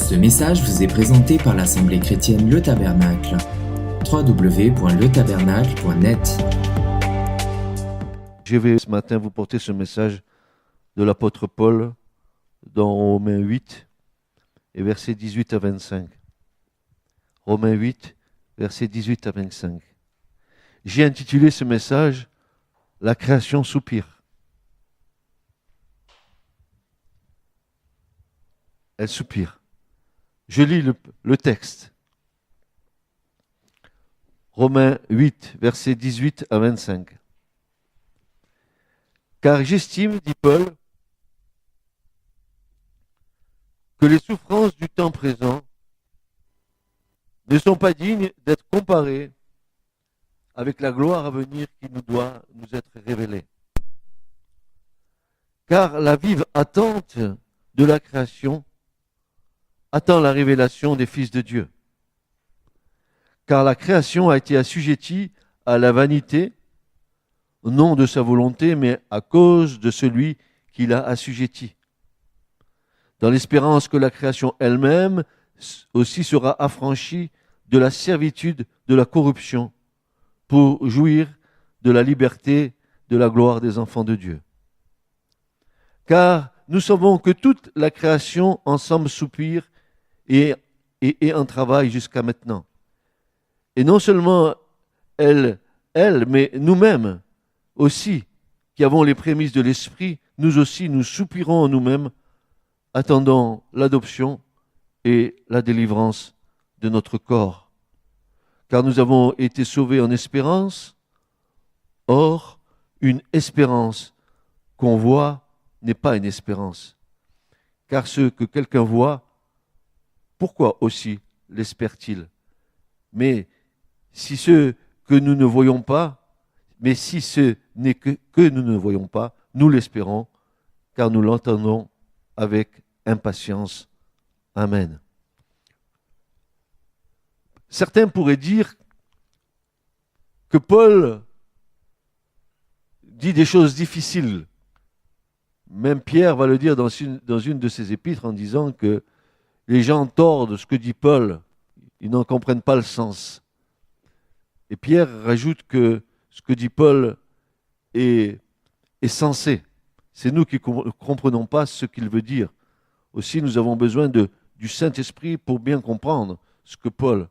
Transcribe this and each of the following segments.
Ce message vous est présenté par l'Assemblée chrétienne Le Tabernacle. www.letabernacle.net. Je vais ce matin vous porter ce message de l'apôtre Paul dans Romains 8 et versets 18 à 25. Romains 8, versets 18 à 25. J'ai intitulé ce message « La création soupire ». Elle soupire. Je lis le texte. Romains 8, versets 18 à 25. Car j'estime, dit Paul, que les souffrances du temps présent ne sont pas dignes d'être comparées avec la gloire à venir qui nous doit nous être révélée. Car la vive attente de la création attend la révélation des fils de Dieu. Car la création a été assujettie à la vanité, non de sa volonté, mais à cause de celui qui l'a assujettie, dans l'espérance que la création elle-même aussi sera affranchie de la servitude de la corruption, pour jouir de la liberté, de la gloire des enfants de Dieu. Car nous savons que toute la création ensemble soupire et en travail jusqu'à maintenant. Et non seulement elle, mais nous-mêmes aussi, qui avons les prémices de l'Esprit, nous aussi, nous soupirons en nous-mêmes, attendant l'adoption et la délivrance de notre corps. Car nous avons été sauvés en espérance. Or, une espérance qu'on voit n'est pas une espérance. Car ce que quelqu'un voit, pourquoi aussi l'espère-t-il ? Mais si ce que nous ne voyons pas, si ce n'est que nous ne voyons pas, nous l'espérons, car nous l'entendons avec impatience. Amen. Certains pourraient dire que Paul dit des choses difficiles. Même Pierre va le dire dans une de ses épîtres en disant que les gens tordent ce que dit Paul, ils n'en comprennent pas le sens. Et Pierre rajoute que ce que dit Paul est sensé. C'est nous qui ne comprenons pas ce qu'il veut dire. Aussi, nous avons besoin du Saint-Esprit pour bien comprendre ce que Paul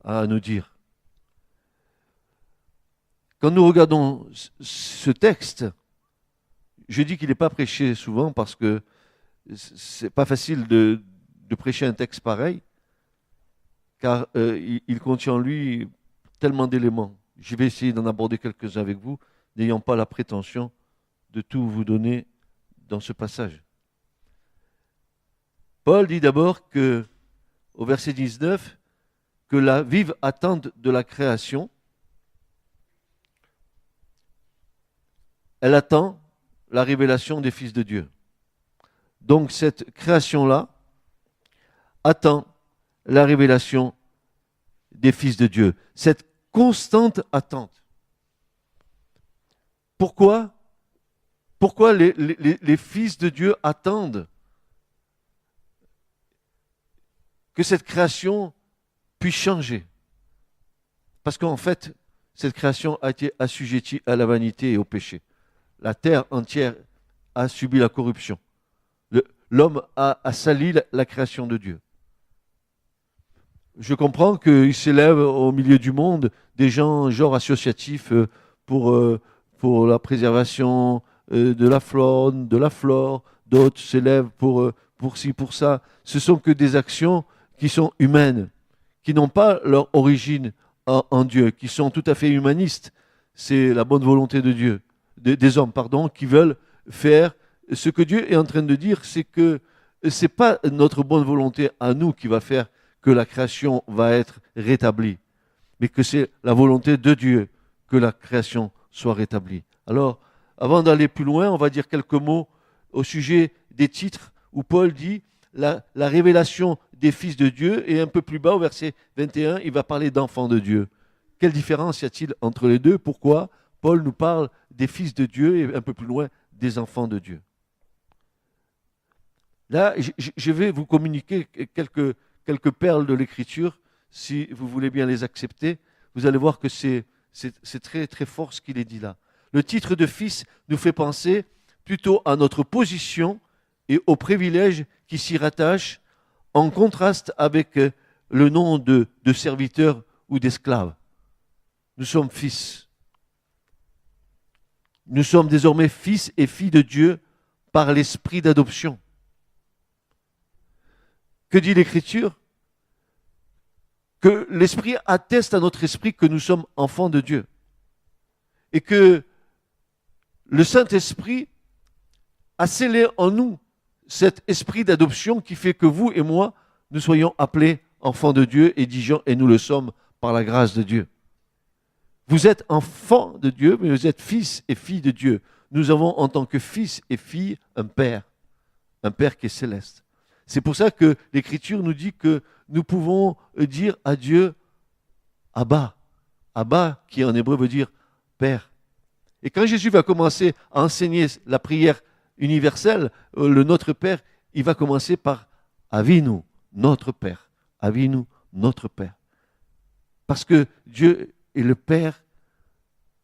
a à nous dire. Quand nous regardons ce texte, je dis qu'il n'est pas prêché souvent parce que c'est pas facile de prêcher un texte pareil, car il contient en lui tellement d'éléments. Je vais essayer d'en aborder quelques-uns avec vous, n'ayant pas la prétention de tout vous donner dans ce passage. Paul dit d'abord au verset 19, que la vive attente de la création, elle attend la révélation des fils de Dieu. Donc cette création-là attend la révélation des fils de Dieu. Cette constante attente. Pourquoi les fils de Dieu attendent que cette création puisse changer? Parce qu'en fait, cette création a été assujettie à la vanité et au péché. La terre entière a subi la corruption. L'homme a sali la création de Dieu. Je comprends qu'il s'élève au milieu du monde des gens genre associatifs pour la préservation de la faune, de la flore, d'autres s'élèvent pour ci, pour ça. Ce sont que des actions qui sont humaines, qui n'ont pas leur origine en Dieu, qui sont tout à fait humanistes. C'est la bonne volonté de Dieu, des hommes, qui veulent faire ce que Dieu est en train de dire, c'est que ce n'est pas notre bonne volonté à nous qui va faire que la création va être rétablie, mais que c'est la volonté de Dieu que la création soit rétablie. Alors, avant d'aller plus loin, on va dire quelques mots au sujet des titres où Paul dit la révélation des fils de Dieu, et un peu plus bas, au verset 21, il va parler d'enfants de Dieu. Quelle différence y a-t-il entre les deux? Pourquoi Paul nous parle des fils de Dieu et un peu plus loin des enfants de Dieu? Là, je vais vous communiquer quelques perles de l'Écriture, si vous voulez bien les accepter. Vous allez voir que c'est très, très fort ce qu'il est dit là. Le titre de fils nous fait penser plutôt à notre position et aux privilèges qui s'y rattachent, en contraste avec le nom de serviteur ou d'esclave. Nous sommes fils. Nous sommes désormais fils et filles de Dieu par l'esprit d'adoption. Que dit l'Écriture? Que l'Esprit atteste à notre esprit que nous sommes enfants de Dieu. Et que le Saint-Esprit a scellé en nous cet esprit d'adoption qui fait que vous et moi, nous soyons appelés enfants de Dieu et nous le sommes par la grâce de Dieu. Vous êtes enfants de Dieu, mais vous êtes fils et filles de Dieu. Nous avons en tant que fils et filles un Père qui est céleste. C'est pour ça que l'Écriture nous dit que nous pouvons dire à Dieu Abba. Abba, qui en hébreu veut dire Père. Et quand Jésus va commencer à enseigner la prière universelle, le Notre Père, il va commencer par Avinu, notre Père. Avinu, notre Père. Parce que Dieu est le Père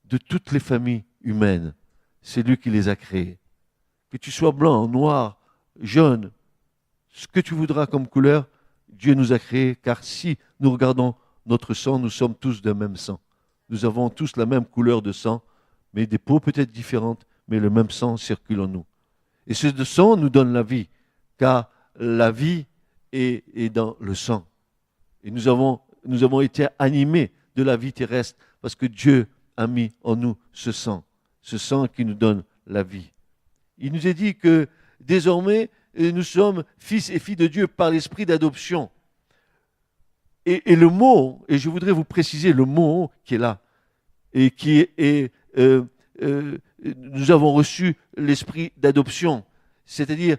de toutes les familles humaines. C'est lui qui les a créées. Que tu sois blanc, noir, jaune, ce que tu voudras comme couleur, Dieu nous a créés, car si nous regardons notre sang, nous sommes tous d'un même sang. Nous avons tous la même couleur de sang, mais des peaux peut-être différentes, mais le même sang circule en nous. Et ce sang nous donne la vie, car la vie est dans le sang. Et nous avons été animés de la vie terrestre, parce que Dieu a mis en nous ce sang qui nous donne la vie. Il nous est dit que désormais, nous sommes fils et filles de Dieu par l'esprit d'adoption. Et le mot, et je voudrais vous préciser le mot qui est là, et qui est, nous avons reçu l'esprit d'adoption, c'est-à-dire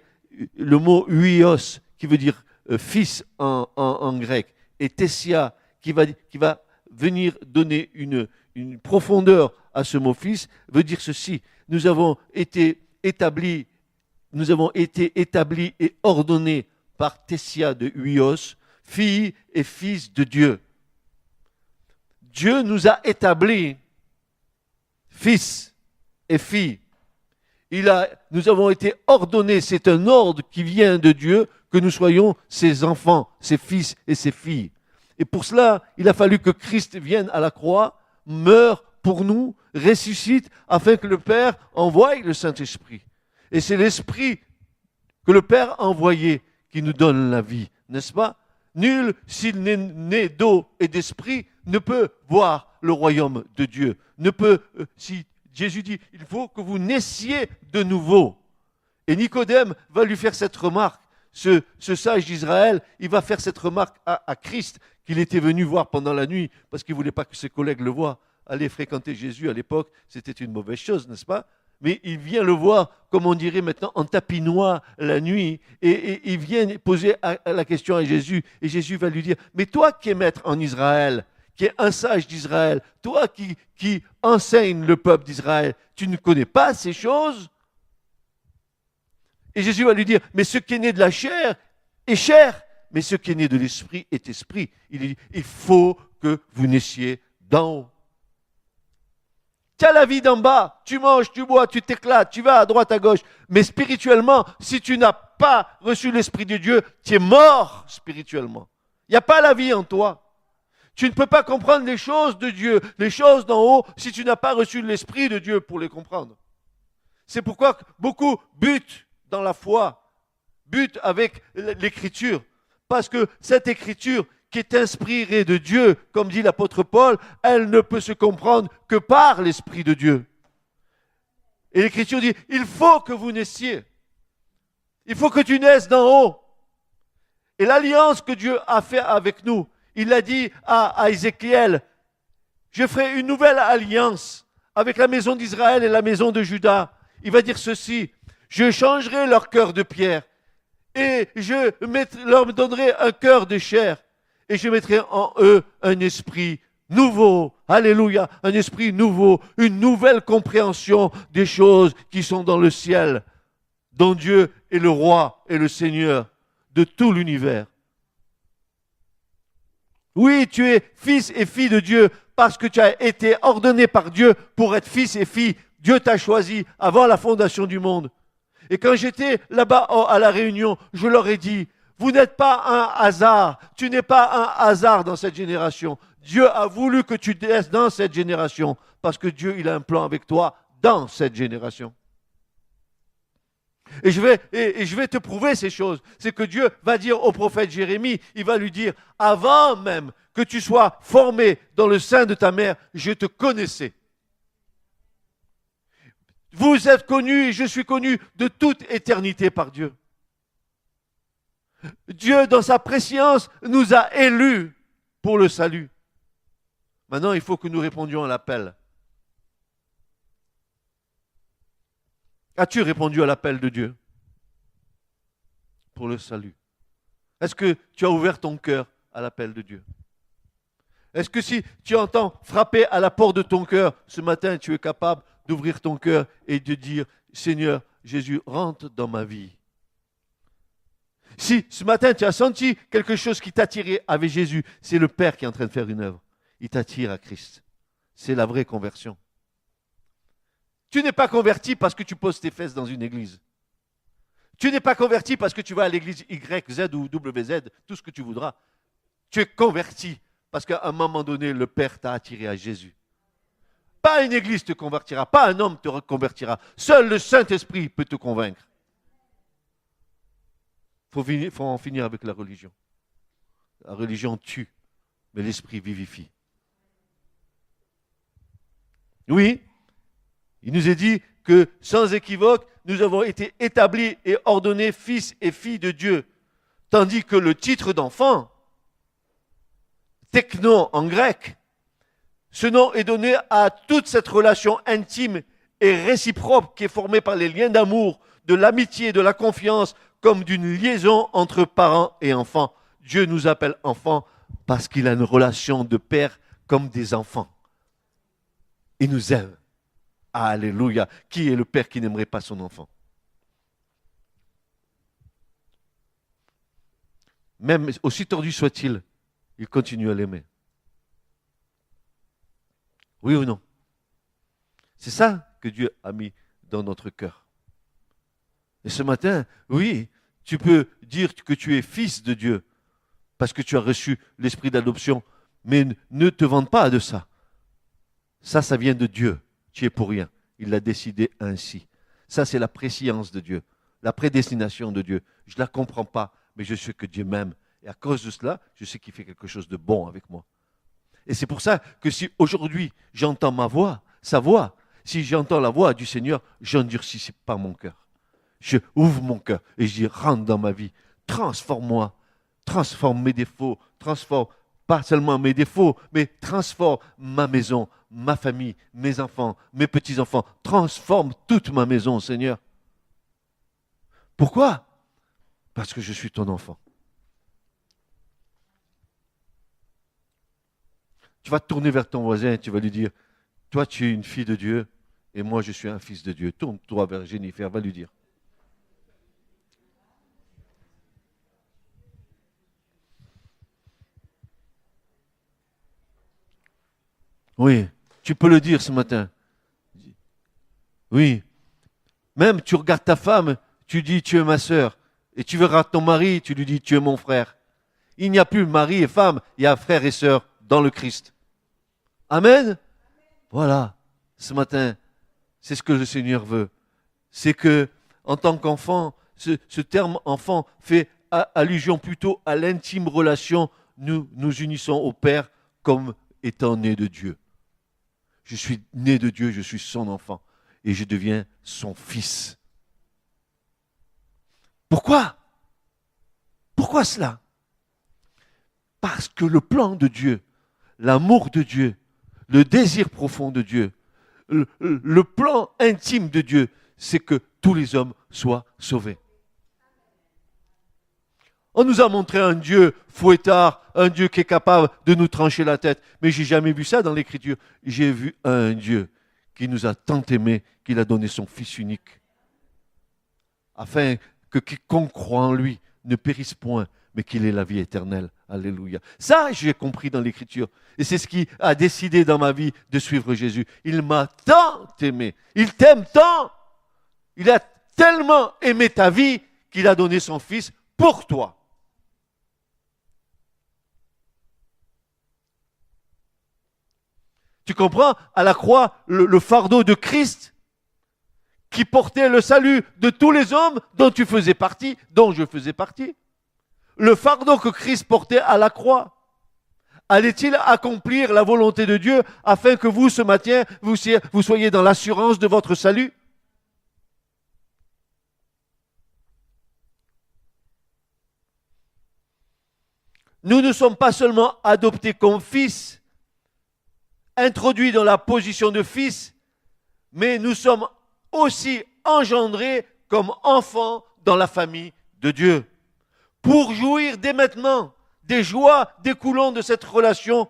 le mot huios, qui veut dire fils en grec, et tessia, qui va venir donner une profondeur à ce mot fils, veut dire ceci: nous avons été établis et ordonnés par tessia de huios, filles et fils de Dieu. Dieu nous a établis fils et filles. Nous avons été ordonnés, c'est un ordre qui vient de Dieu, que nous soyons ses enfants, ses fils et ses filles. Et pour cela, il a fallu que Christ vienne à la croix, meure pour nous, ressuscite, afin que le Père envoie le Saint-Esprit. Et c'est l'Esprit que le Père a envoyé qui nous donne la vie, n'est-ce pas? Nul, s'il n'est né d'eau et d'esprit, ne peut voir le royaume de Dieu. Si Jésus dit, il faut que vous naissiez de nouveau. Et Nicodème va lui faire cette remarque. Ce sage d'Israël, il va faire cette remarque à Christ, qu'il était venu voir pendant la nuit, parce qu'il ne voulait pas que ses collègues le voient. Aller fréquenter Jésus à l'époque, c'était une mauvaise chose, n'est-ce pas? Mais il vient le voir, comme on dirait maintenant, en tapinois la nuit, et il vient poser la question à Jésus, et Jésus va lui dire, mais toi qui es maître en Israël, qui es un sage d'Israël, toi qui enseigne le peuple d'Israël, tu ne connais pas ces choses? Et Jésus va lui dire, mais ce qui est né de la chair est chair, mais ce qui est né de l'esprit est esprit. Il dit, il faut que vous naissiez d'en haut. Tu as la vie d'en bas, tu manges, tu bois, tu t'éclates, tu vas à droite, à gauche. Mais spirituellement, si tu n'as pas reçu l'Esprit de Dieu, tu es mort spirituellement. Il n'y a pas la vie en toi. Tu ne peux pas comprendre les choses de Dieu, les choses d'en haut, si tu n'as pas reçu l'Esprit de Dieu pour les comprendre. C'est pourquoi beaucoup butent dans la foi, butent avec l'Écriture. Parce que cette Écriture qui est inspirée de Dieu, comme dit l'apôtre Paul, elle ne peut se comprendre que par l'Esprit de Dieu. Et l'Écriture dit, il faut que vous naissiez. Il faut que tu naisses d'en haut. Et l'alliance que Dieu a fait avec nous, il a dit à Ézéchiel, je ferai une nouvelle alliance avec la maison d'Israël et la maison de Juda. Il va dire ceci, je changerai leur cœur de pierre et je leur donnerai un cœur de chair. Et je mettrai en eux un esprit nouveau. Alléluia, un esprit nouveau, une nouvelle compréhension des choses qui sont dans le ciel, dont Dieu est le roi et le Seigneur de tout l'univers. Oui, tu es fils et fille de Dieu parce que tu as été ordonné par Dieu pour être fils et fille. Dieu t'a choisi avant la fondation du monde. Et quand j'étais là-bas à la Réunion, je leur ai dit, vous n'êtes pas un hasard, tu n'es pas un hasard dans cette génération. Dieu a voulu que tu restes dans cette génération parce que Dieu, il a un plan avec toi dans cette génération. Et je vais te prouver ces choses. C'est que Dieu va dire au prophète Jérémie, il va lui dire, avant même que tu sois formé dans le sein de ta mère, je te connaissais. Vous êtes connus et je suis connu de toute éternité par Dieu. Dieu, dans sa préscience, nous a élus pour le salut. Maintenant, il faut que nous répondions à l'appel. As-tu répondu à l'appel de Dieu pour le salut? Est-ce que tu as ouvert ton cœur à l'appel de Dieu? Est-ce que si tu entends frapper à la porte de ton cœur ce matin, tu es capable d'ouvrir ton cœur et de dire, Seigneur Jésus, rentre dans ma vie? Si ce matin tu as senti quelque chose qui t'attirait avec Jésus, c'est le Père qui est en train de faire une œuvre. Il t'attire à Christ. C'est la vraie conversion. Tu n'es pas converti parce que tu poses tes fesses dans une église. Tu n'es pas converti parce que tu vas à l'église Y, Z ou WZ, tout ce que tu voudras. Tu es converti parce qu'à un moment donné, le Père t'a attiré à Jésus. Pas une église te convertira, pas un homme te reconvertira. Seul le Saint-Esprit peut te convaincre. Il faut en finir avec la religion. La religion tue, mais l'Esprit vivifie. Oui, il nous est dit que sans équivoque, nous avons été établis et ordonnés fils et filles de Dieu. Tandis que le titre d'enfant, technon en grec, ce nom est donné à toute cette relation intime et réciproque qui est formée par les liens d'amour, de l'amitié, de la confiance, comme d'une liaison entre parents et enfants. Dieu nous appelle enfants parce qu'il a une relation de père comme des enfants. Il nous aime. Alléluia. Qui est le père qui n'aimerait pas son enfant? Même aussi tordu soit-il, il continue à l'aimer. Oui ou non? C'est ça que Dieu a mis dans notre cœur. Et ce matin, oui, tu peux dire que tu es fils de Dieu parce que tu as reçu l'esprit d'adoption, mais ne te vante pas de ça. Ça vient de Dieu. Tu es pour rien. Il l'a décidé ainsi. Ça, c'est la préscience de Dieu, la prédestination de Dieu. Je ne la comprends pas, mais je sais que Dieu m'aime. Et à cause de cela, je sais qu'il fait quelque chose de bon avec moi. Et c'est pour ça que si aujourd'hui j'entends ma voix, sa voix, si j'entends la voix du Seigneur, j'endurcis pas mon cœur. Je ouvre mon cœur et je dis, rentre dans ma vie, transforme-moi, transforme mes défauts, transforme pas seulement mes défauts, mais transforme ma maison, ma famille, mes enfants, mes petits-enfants. Transforme toute ma maison, Seigneur. Pourquoi? Parce que je suis ton enfant. Tu vas te tourner vers ton voisin et tu vas lui dire, toi tu es une fille de Dieu et moi je suis un fils de Dieu. Tourne-toi vers Jennifer, va lui dire. Oui, tu peux le dire ce matin. Oui. Même tu regardes ta femme, tu dis tu es ma sœur. Et tu verras ton mari, tu lui dis tu es mon frère. Il n'y a plus mari et femme, il y a frère et sœur dans le Christ. Amen. Voilà, ce matin, c'est ce que le Seigneur veut. C'est que, en tant qu'enfant, ce terme enfant fait allusion plutôt à l'intime relation. Nous unissons au Père comme étant nés de Dieu. Je suis né de Dieu, je suis son enfant et je deviens son fils. Pourquoi? Pourquoi cela? Parce que le plan de Dieu, l'amour de Dieu, le désir profond de Dieu, le plan intime de Dieu, c'est que tous les hommes soient sauvés. On nous a montré un Dieu fouettard, un Dieu qui est capable de nous trancher la tête. Mais je n'ai jamais vu ça dans l'Écriture. J'ai vu un Dieu qui nous a tant aimés qu'il a donné son Fils unique. afin que quiconque croit en lui ne périsse point, mais qu'il ait la vie éternelle. Alléluia. Ça, j'ai compris dans l'Écriture. Et c'est ce qui a décidé dans ma vie de suivre Jésus. Il m'a tant aimé. Il t'aime tant. Il a tellement aimé ta vie qu'il a donné son Fils pour toi. Tu comprends? À la croix, le fardeau de Christ qui portait le salut de tous les hommes dont tu faisais partie, dont je faisais partie. Le fardeau que Christ portait à la croix. Allait-il accomplir la volonté de Dieu afin que vous, ce matin, vous soyez dans l'assurance de votre salut? Nous ne sommes pas seulement adoptés comme fils, introduits dans la position de fils, mais nous sommes aussi engendrés comme enfants dans la famille de Dieu. Pour jouir dès maintenant des joies découlant de cette relation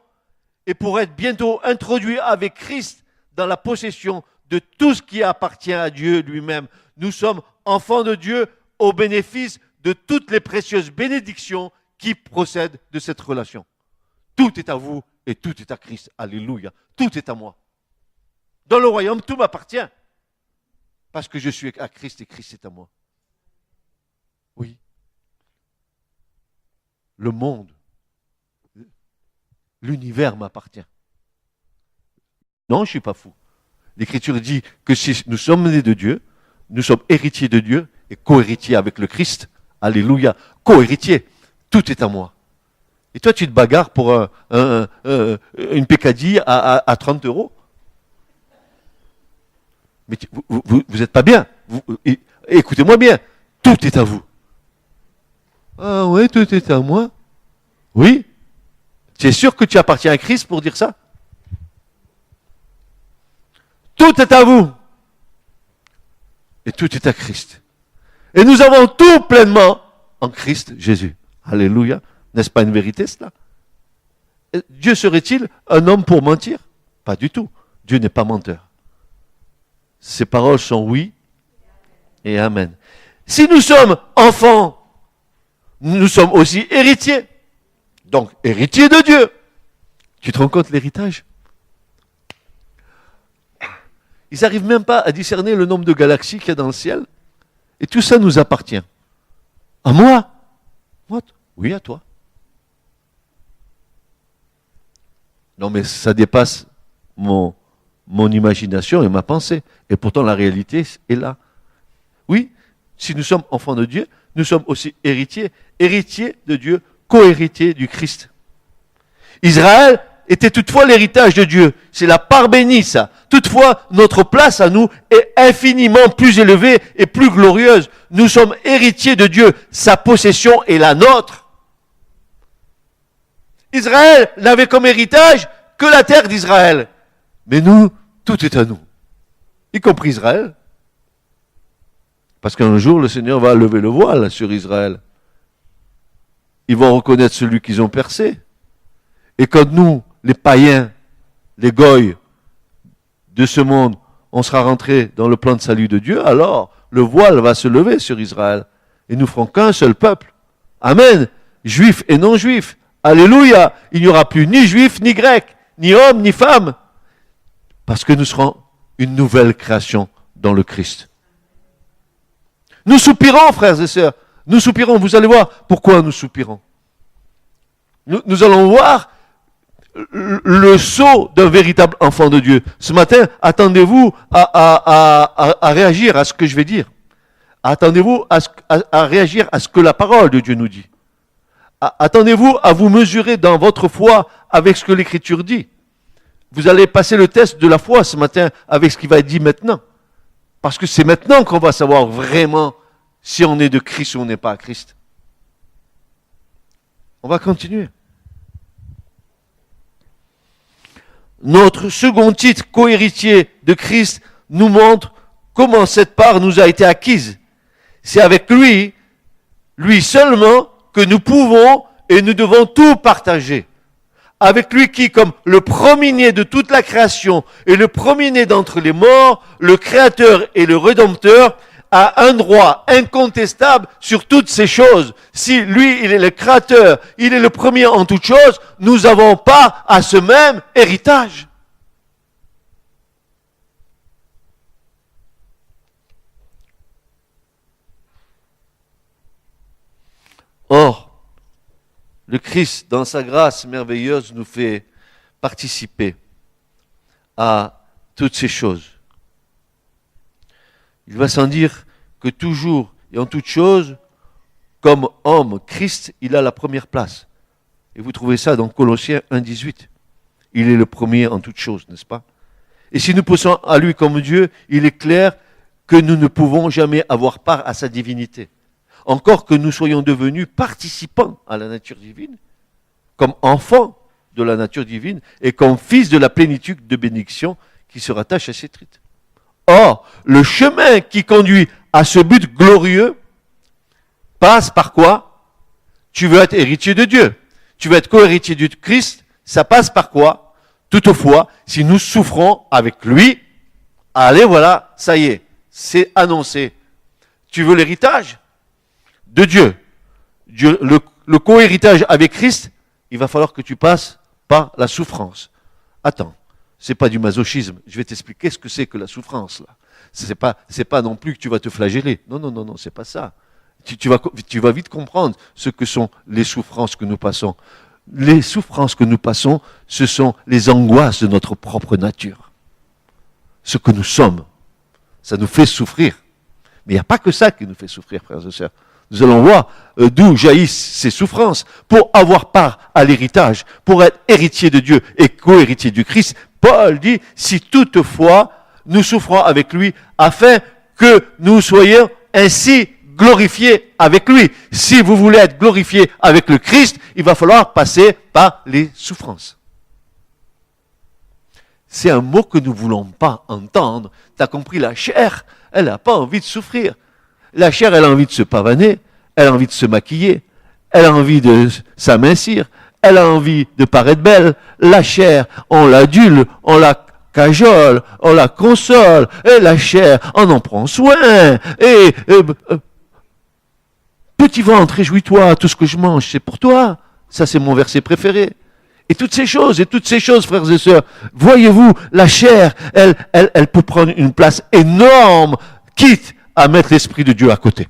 et pour être bientôt introduits avec Christ dans la possession de tout ce qui appartient à Dieu lui-même. Nous sommes enfants de Dieu au bénéfice de toutes les précieuses bénédictions qui procèdent de cette relation. Tout est à vous et tout est à Christ. Alléluia. Tout est à moi. Dans le royaume, tout m'appartient. Parce que je suis à Christ et Christ est à moi. Oui. Le monde, l'univers m'appartient. Non, je ne suis pas fou. L'Écriture dit que si nous sommes nés de Dieu, nous sommes héritiers de Dieu et co-héritiers avec le Christ. Alléluia. Co-héritiers. Tout est à moi. Et toi, tu te bagarres pour une pécadille à 30 €. Mais vous n'êtes pas bien. Écoutez-moi bien. Tout est à vous. Ah oui, tout est à moi. Oui. Tu es sûr que tu appartiens à Christ pour dire ça? Tout est à vous. Et tout est à Christ. Et nous avons tout pleinement en Christ Jésus. Alléluia. N'est-ce pas une vérité cela? Dieu serait-il un homme pour mentir? Pas du tout. Dieu n'est pas menteur. Ses paroles sont oui et amen. Si nous sommes enfants, nous sommes aussi héritiers. Donc, héritiers de Dieu. Tu te rends compte l'héritage? Ils n'arrivent même pas à discerner le nombre de galaxies qu'il y a dans le ciel. Et tout ça nous appartient. À moi? What? Oui, à toi. Non, mais ça dépasse mon imagination et ma pensée. Et pourtant, la réalité est là. Oui, si nous sommes enfants de Dieu, nous sommes aussi héritiers. Héritiers de Dieu, co-héritiers du Christ. Israël était toutefois l'héritage de Dieu. C'est la part bénie, ça. Toutefois, notre place à nous est infiniment plus élevée et plus glorieuse. Nous sommes héritiers de Dieu. Sa possession est la nôtre. Israël n'avait comme héritage que la terre d'Israël. Mais nous, tout est à nous. Y compris Israël. Parce qu'un jour, le Seigneur va lever le voile sur Israël. Ils vont reconnaître celui qu'ils ont percé. Et quand nous, les païens, les goïs de ce monde, on sera rentrés dans le plan de salut de Dieu, alors le voile va se lever sur Israël. Et nous ferons qu'un seul peuple. Amen. Juifs et non-juifs. Alléluia. Il n'y aura plus ni juifs, ni grecs, ni hommes, ni femmes. Parce que nous serons une nouvelle création dans le Christ. Nous soupirons, frères et sœurs. Nous soupirons. Vous allez voir pourquoi nous soupirons. Nous allons voir le saut d'un véritable enfant de Dieu. Ce matin, attendez-vous à réagir à ce que je vais dire. Attendez-vous à réagir à ce que la parole de Dieu nous dit. Attendez-vous à vous mesurer dans votre foi avec ce que l'Écriture dit. Vous allez passer le test de la foi ce matin avec ce qui va être dit maintenant. Parce que c'est maintenant qu'on va savoir vraiment si on est de Christ ou on n'est pas à Christ. On va continuer. Notre second titre, co-héritier de Christ, nous montre comment cette part nous a été acquise. C'est avec lui seulement, que nous pouvons et nous devons tout partager. Avec lui qui, comme le premier-né de toute la création et le premier-né d'entre les morts, le Créateur et le Rédempteur, a un droit incontestable sur toutes ces choses. Si lui, il est le créateur, il est le premier en toutes choses, nous n'avons pas à ce même héritage. Or, le Christ, dans sa grâce merveilleuse, nous fait participer à toutes ces choses. Il va sans dire que toujours et en toutes choses, comme homme, Christ, il a la première place. Et vous trouvez ça dans Colossiens 1,18. Il est le premier en toutes choses, n'est-ce pas? Et si nous poussons à lui comme Dieu, il est clair que nous ne pouvons jamais avoir part à sa divinité. Encore que nous soyons devenus participants à la nature divine, comme enfants de la nature divine et comme fils de la plénitude de bénédiction qui se rattache à ses titres. Or, le chemin qui conduit à ce but glorieux passe par quoi? Tu veux être héritier de Dieu, tu veux être co-héritier du Christ, ça passe par quoi? Toutefois, si nous souffrons avec lui, allez voilà, ça y est, c'est annoncé. Tu veux l'héritage de Dieu, le co-héritage avec Christ, il va falloir que tu passes par la souffrance. Attends, c'est pas du masochisme. Je vais t'expliquer ce que c'est que la souffrance là. C'est pas non plus que tu vas te flageller. Non, c'est pas ça. Tu vas vite comprendre ce que sont les souffrances que nous passons. Les souffrances que nous passons, ce sont les angoisses de notre propre nature. Ce que nous sommes, ça nous fait souffrir. Mais il n'y a pas que ça qui nous fait souffrir, frères et sœurs. Nous allons voir d'où jaillissent ces souffrances. Pour avoir part à l'héritage, pour être héritier de Dieu et co-héritier du Christ, Paul dit, si toutefois nous souffrons avec lui, afin que nous soyons ainsi glorifiés avec lui. Si vous voulez être glorifié avec le Christ, il va falloir passer par les souffrances. C'est un mot que nous ne voulons pas entendre. Tu as compris, la chair, elle n'a pas envie de souffrir. La chair, elle a envie de se pavaner, elle a envie de se maquiller, elle a envie de s'amincir, elle a envie de paraître belle. La chair, on l'adule, on la cajole, on la console, et la chair, on en prend soin. Et petit ventre, réjouis-toi, tout ce que je mange, c'est pour toi. Ça, c'est mon verset préféré. Et toutes ces choses, frères et sœurs, voyez-vous, la chair, elle peut prendre une place énorme, quitte à mettre l'Esprit de Dieu à côté.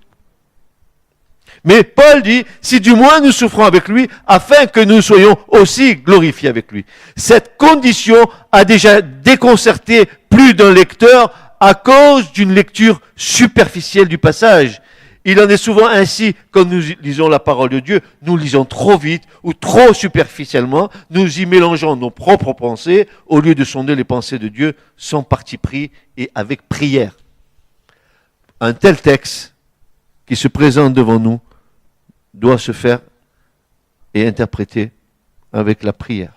Mais Paul dit, si du moins nous souffrons avec lui, afin que nous soyons aussi glorifiés avec lui. Cette condition a déjà déconcerté plus d'un lecteur à cause d'une lecture superficielle du passage. Il en est souvent ainsi quand nous lisons la parole de Dieu, nous lisons trop vite ou trop superficiellement, nous y mélangeons nos propres pensées au lieu de sonder les pensées de Dieu sans parti pris et avec prière. Un tel texte qui se présente devant nous doit se faire et interpréter avec la prière.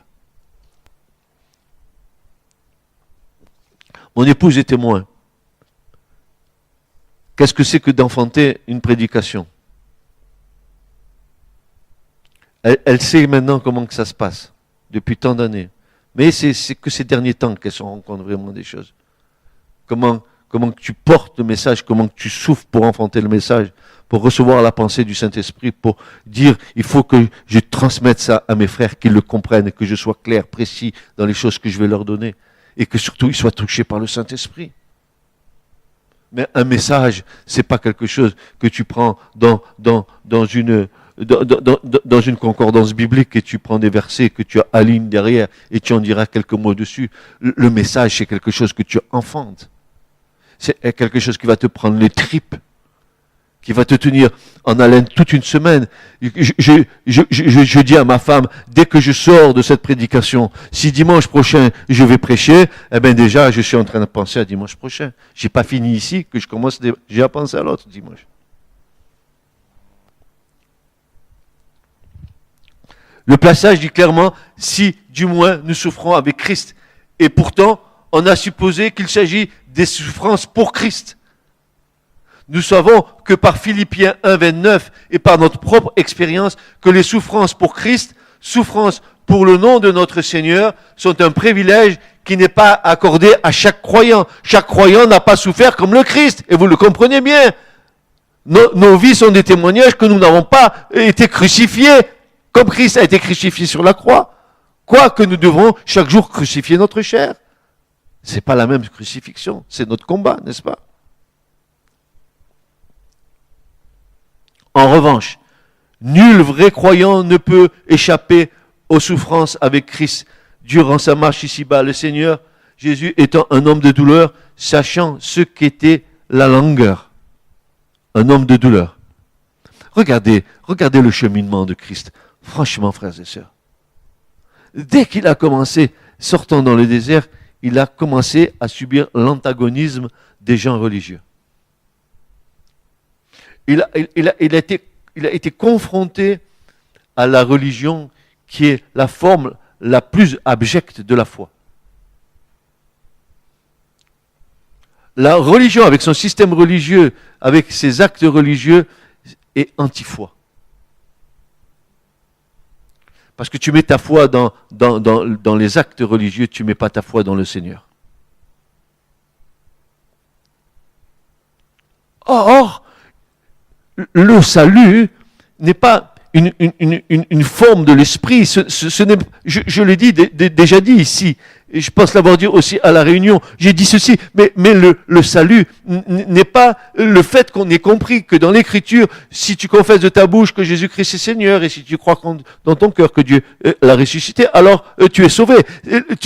Mon épouse est témoin. Qu'est-ce que c'est que d'enfanter une prédication? Elle sait maintenant comment que ça se passe, depuis tant d'années. Mais c'est que ces derniers temps qu'elle se rend compte vraiment des choses. Comment que tu portes le message, comment que tu souffres pour enfanter le message, pour recevoir la pensée du Saint-Esprit, pour dire, il faut que je transmette ça à mes frères, qu'ils le comprennent, et que je sois clair, précis dans les choses que je vais leur donner, et que surtout ils soient touchés par le Saint-Esprit. Mais un message, c'est pas quelque chose que tu prends dans une concordance biblique et tu prends des versets que tu alignes derrière et tu en diras quelques mots dessus. Le message, c'est quelque chose que tu enfantes. C'est quelque chose qui va te prendre les tripes, qui va te tenir en haleine toute une semaine. Je dis à ma femme, dès que je sors de cette prédication, si dimanche prochain je vais prêcher, eh bien déjà je suis en train de penser à dimanche prochain. J'ai pas fini ici que je commence déjà à penser à l'autre dimanche. Le passage dit clairement, si du moins nous souffrons avec Christ. Et pourtant, on a supposé qu'il s'agit des souffrances pour Christ. Nous savons que par Philippiens 1,29 et par notre propre expérience, que les souffrances pour Christ, souffrances pour le nom de notre Seigneur, sont un privilège qui n'est pas accordée à chaque croyant. Chaque croyant n'a pas souffert comme le Christ, et vous le comprenez bien. Nos vies sont des témoignages que nous n'avons pas été crucifiés comme Christ a été crucifié sur la croix. Quoique nous devons chaque jour crucifier notre chair. C'est pas la même crucifixion, c'est notre combat, n'est-ce pas? En revanche, nul vrai croyant ne peut échapper aux souffrances avec Christ durant sa marche ici-bas. Le Seigneur Jésus étant un homme de douleur, sachant ce qu'était la langueur. Un homme de douleur. Regardez le cheminement de Christ. Franchement, frères et sœurs. Dès qu'il a commencé, sortant dans le désert, il a commencé à subir l'antagonisme des gens religieux. Il a été confronté à la religion qui est la forme la plus abjecte de la foi. La religion, avec son système religieux, avec ses actes religieux, est anti-foi. Parce que tu mets ta foi dans les actes religieux, tu ne mets pas ta foi dans le Seigneur. Or, le salut n'est pas une forme de l'esprit. Je l'ai déjà dit ici, et je pense l'avoir dit aussi à la réunion. J'ai dit ceci, mais le salut n'est pas le fait qu'on ait compris que dans l'Écriture, si tu confesses de ta bouche que Jésus-Christ est Seigneur, et si tu crois dans ton cœur que Dieu l'a ressuscité, alors tu es sauvé.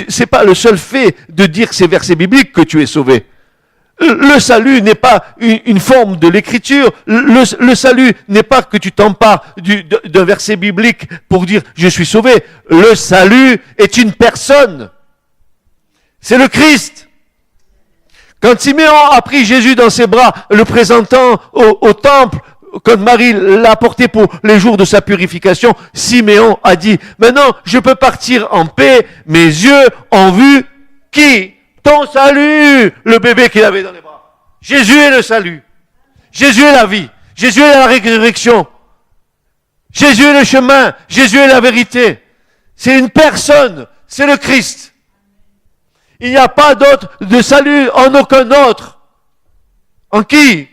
C'est pas le seul fait de dire ces versets bibliques que tu es sauvé. Le salut n'est pas une forme de l'écriture. Le salut n'est pas que tu t'empares d'un verset biblique pour dire je suis sauvé. Le salut est une personne. C'est le Christ. Quand Siméon a pris Jésus dans ses bras, le présentant au temple, quand Marie l'a porté pour les jours de sa purification, Siméon a dit, maintenant je peux partir en paix, mes yeux ont vu qui? Ton salut, le bébé qu'il avait dans les bras. Jésus est le salut. Jésus est la vie. Jésus est la résurrection. Jésus est le chemin. Jésus est la vérité. C'est une personne. C'est le Christ. Il n'y a pas d'autre de salut en aucun autre. En qui?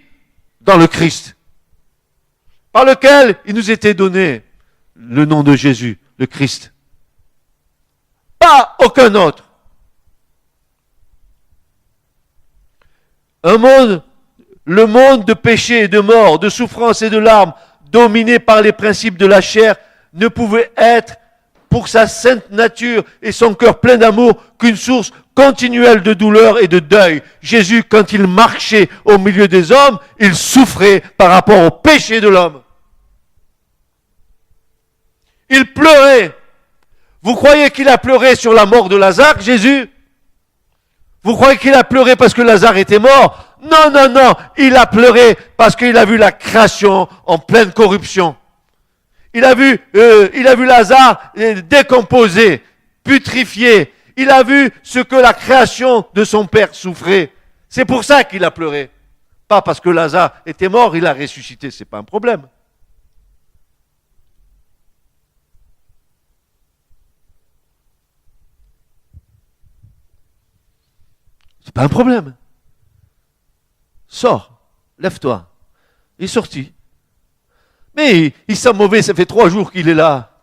Dans le Christ. Par lequel il nous était donné le nom de Jésus, le Christ. Pas aucun autre. Le monde de péché et de mort, de souffrance et de larmes, dominé par les principes de la chair, ne pouvait être, pour sa sainte nature et son cœur plein d'amour, qu'une source continuelle de douleur et de deuil. Jésus, quand il marchait au milieu des hommes, il souffrait par rapport au péché de l'homme. Il pleurait. Vous croyez qu'il a pleuré sur la mort de Lazare, Jésus ? Vous croyez qu'il a pleuré parce que Lazare était mort? Non, non, non. Il a pleuré parce qu'il a vu la création en pleine corruption. Il a vu Lazare décomposé, putrifié. Il a vu ce que la création de son père souffrait. C'est pour ça qu'il a pleuré. Pas parce que Lazare était mort, il a ressuscité. C'est pas un problème. C'est pas un problème. Sors, lève-toi. Il est sorti. Mais il sent mauvais, ça fait 3 jours qu'il est là.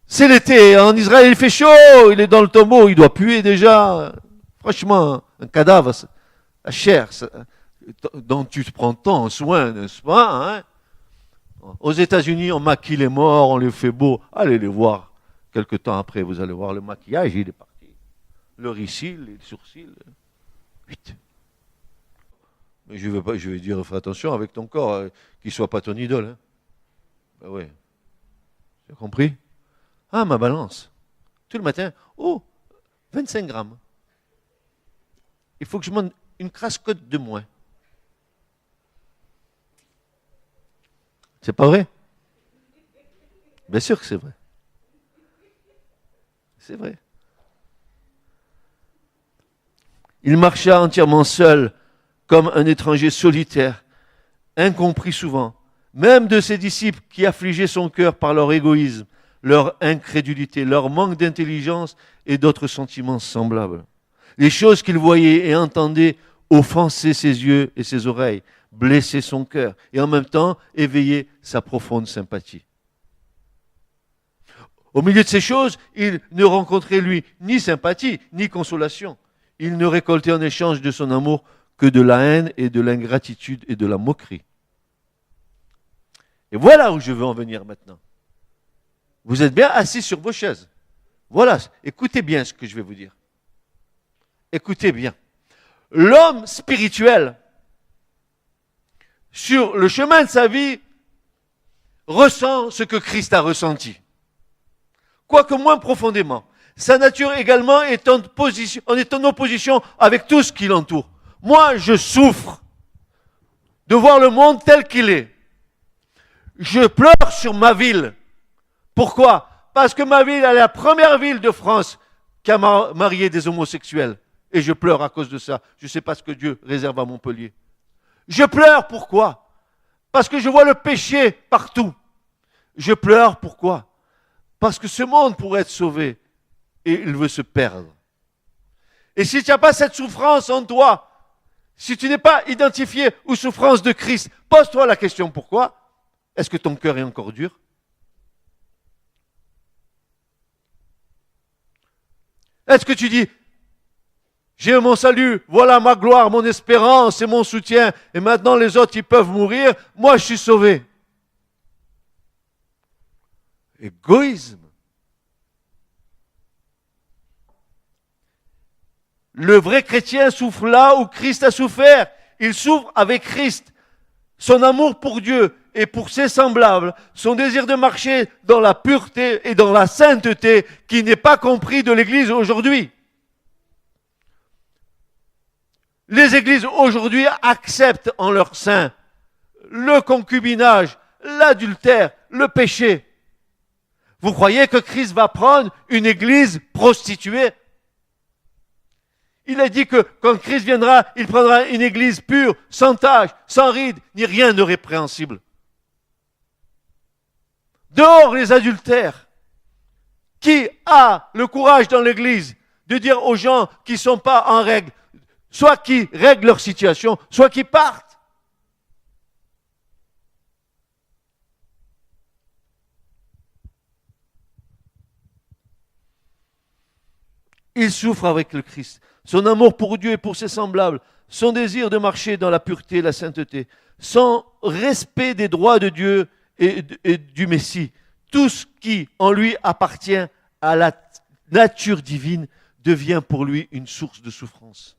C'est l'été, en Israël il fait chaud, il est dans le tombeau, il doit puer déjà. Franchement, un cadavre, la chair, dont tu te prends tant soin, n'est-ce pas, hein? Aux États-Unis, on maquille les morts, on les fait beaux. Allez les voir. Quelque temps après, vous allez voir le maquillage, il est parti. Le ricil, les sourcils. Vite. Mais je vais dire, fais attention avec ton corps, qu'il ne soit pas ton idole. Hein. Ben oui. Tu as compris? Ah, ma balance. Tout le matin, 25 grammes. Il faut que je monte une crasse côte de moins. C'est pas vrai? Bien sûr que c'est vrai. C'est vrai. Il marcha entièrement seul, comme un étranger solitaire, incompris souvent, même de ses disciples qui affligeaient son cœur par leur égoïsme, leur incrédulité, leur manque d'intelligence et d'autres sentiments semblables. Les choses qu'il voyait et entendait offensaient ses yeux et ses oreilles, blessaient son cœur et en même temps éveillaient sa profonde sympathie. Au milieu de ces choses, il ne rencontrait lui ni sympathie, ni consolation. Il ne récoltait en échange de son amour que de la haine et de l'ingratitude et de la moquerie. Et voilà où je veux en venir maintenant. Vous êtes bien assis sur vos chaises. Voilà, écoutez bien ce que je vais vous dire. Écoutez bien. L'homme spirituel, sur le chemin de sa vie, ressent ce que Christ a ressenti. Quoique moins profondément. Sa nature également est en opposition avec tout ce qui l'entoure. Moi, je souffre de voir le monde tel qu'il est. Je pleure sur ma ville. Pourquoi? Parce que ma ville est la première ville de France qui a marié des homosexuels. Et je pleure à cause de ça. Je ne sais pas ce que Dieu réserve à Montpellier. Je pleure, pourquoi? Parce que je vois le péché partout. Je pleure, pourquoi? Parce que ce monde pourrait être sauvé et il veut se perdre. Et si tu n'as pas cette souffrance en toi, si tu n'es pas identifié aux souffrances de Christ, pose-toi la question pourquoi? Est-ce que ton cœur est encore dur? Est-ce que tu dis, j'ai mon salut, voilà ma gloire, mon espérance et mon soutien, et maintenant les autres ils peuvent mourir, moi je suis sauvé. Égoïsme. Le vrai chrétien souffre là où Christ a souffert. Il souffre avec Christ. Son amour pour Dieu et pour ses semblables, son désir de marcher dans la pureté et dans la sainteté qui n'est pas compris de l'Église aujourd'hui. Les églises aujourd'hui acceptent en leur sein le concubinage, l'adultère, le péché. Vous croyez que Christ va prendre une église prostituée? Il a dit que quand Christ viendra, il prendra une église pure, sans tache, sans ride, ni rien de répréhensible. Dehors les adultères. Qui a le courage dans l'église de dire aux gens qui ne sont pas en règle, soit qui règlent leur situation, soit qui partent? Il souffre avec le Christ. Son amour pour Dieu et pour ses semblables, son désir de marcher dans la pureté et la sainteté, son respect des droits de Dieu et du Messie, tout ce qui en lui appartient à la nature divine devient pour lui une source de souffrance.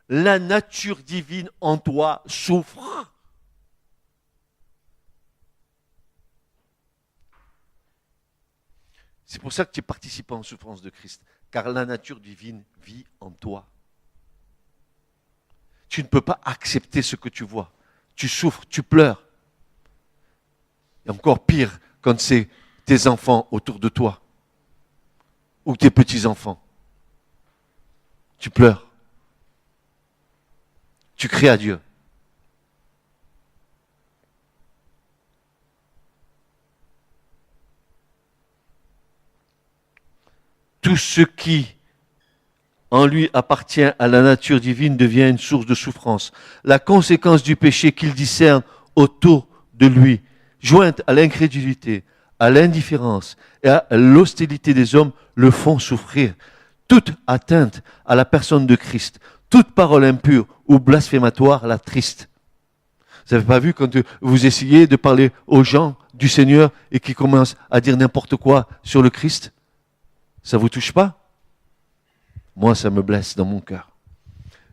La nature divine en toi souffre. C'est pour ça que tu es participant en souffrance de Christ, car la nature divine vit en toi. Tu ne peux pas accepter ce que tu vois. Tu souffres, tu pleures. Et encore pire, quand c'est tes enfants autour de toi, ou tes petits-enfants. Tu pleures. Tu cries à Dieu. Tout ce qui en lui appartient à la nature divine devient une source de souffrance. La conséquence du péché qu'il discerne autour de lui, jointe à l'incrédulité, à l'indifférence et à l'hostilité des hommes, le font souffrir. Toute atteinte à la personne de Christ, toute parole impure ou blasphématoire l'attriste. Vous n'avez pas vu quand vous essayez de parler aux gens du Seigneur et qui commencent à dire n'importe quoi sur le Christ? Ça ne vous touche pas? Moi, ça me blesse dans mon cœur.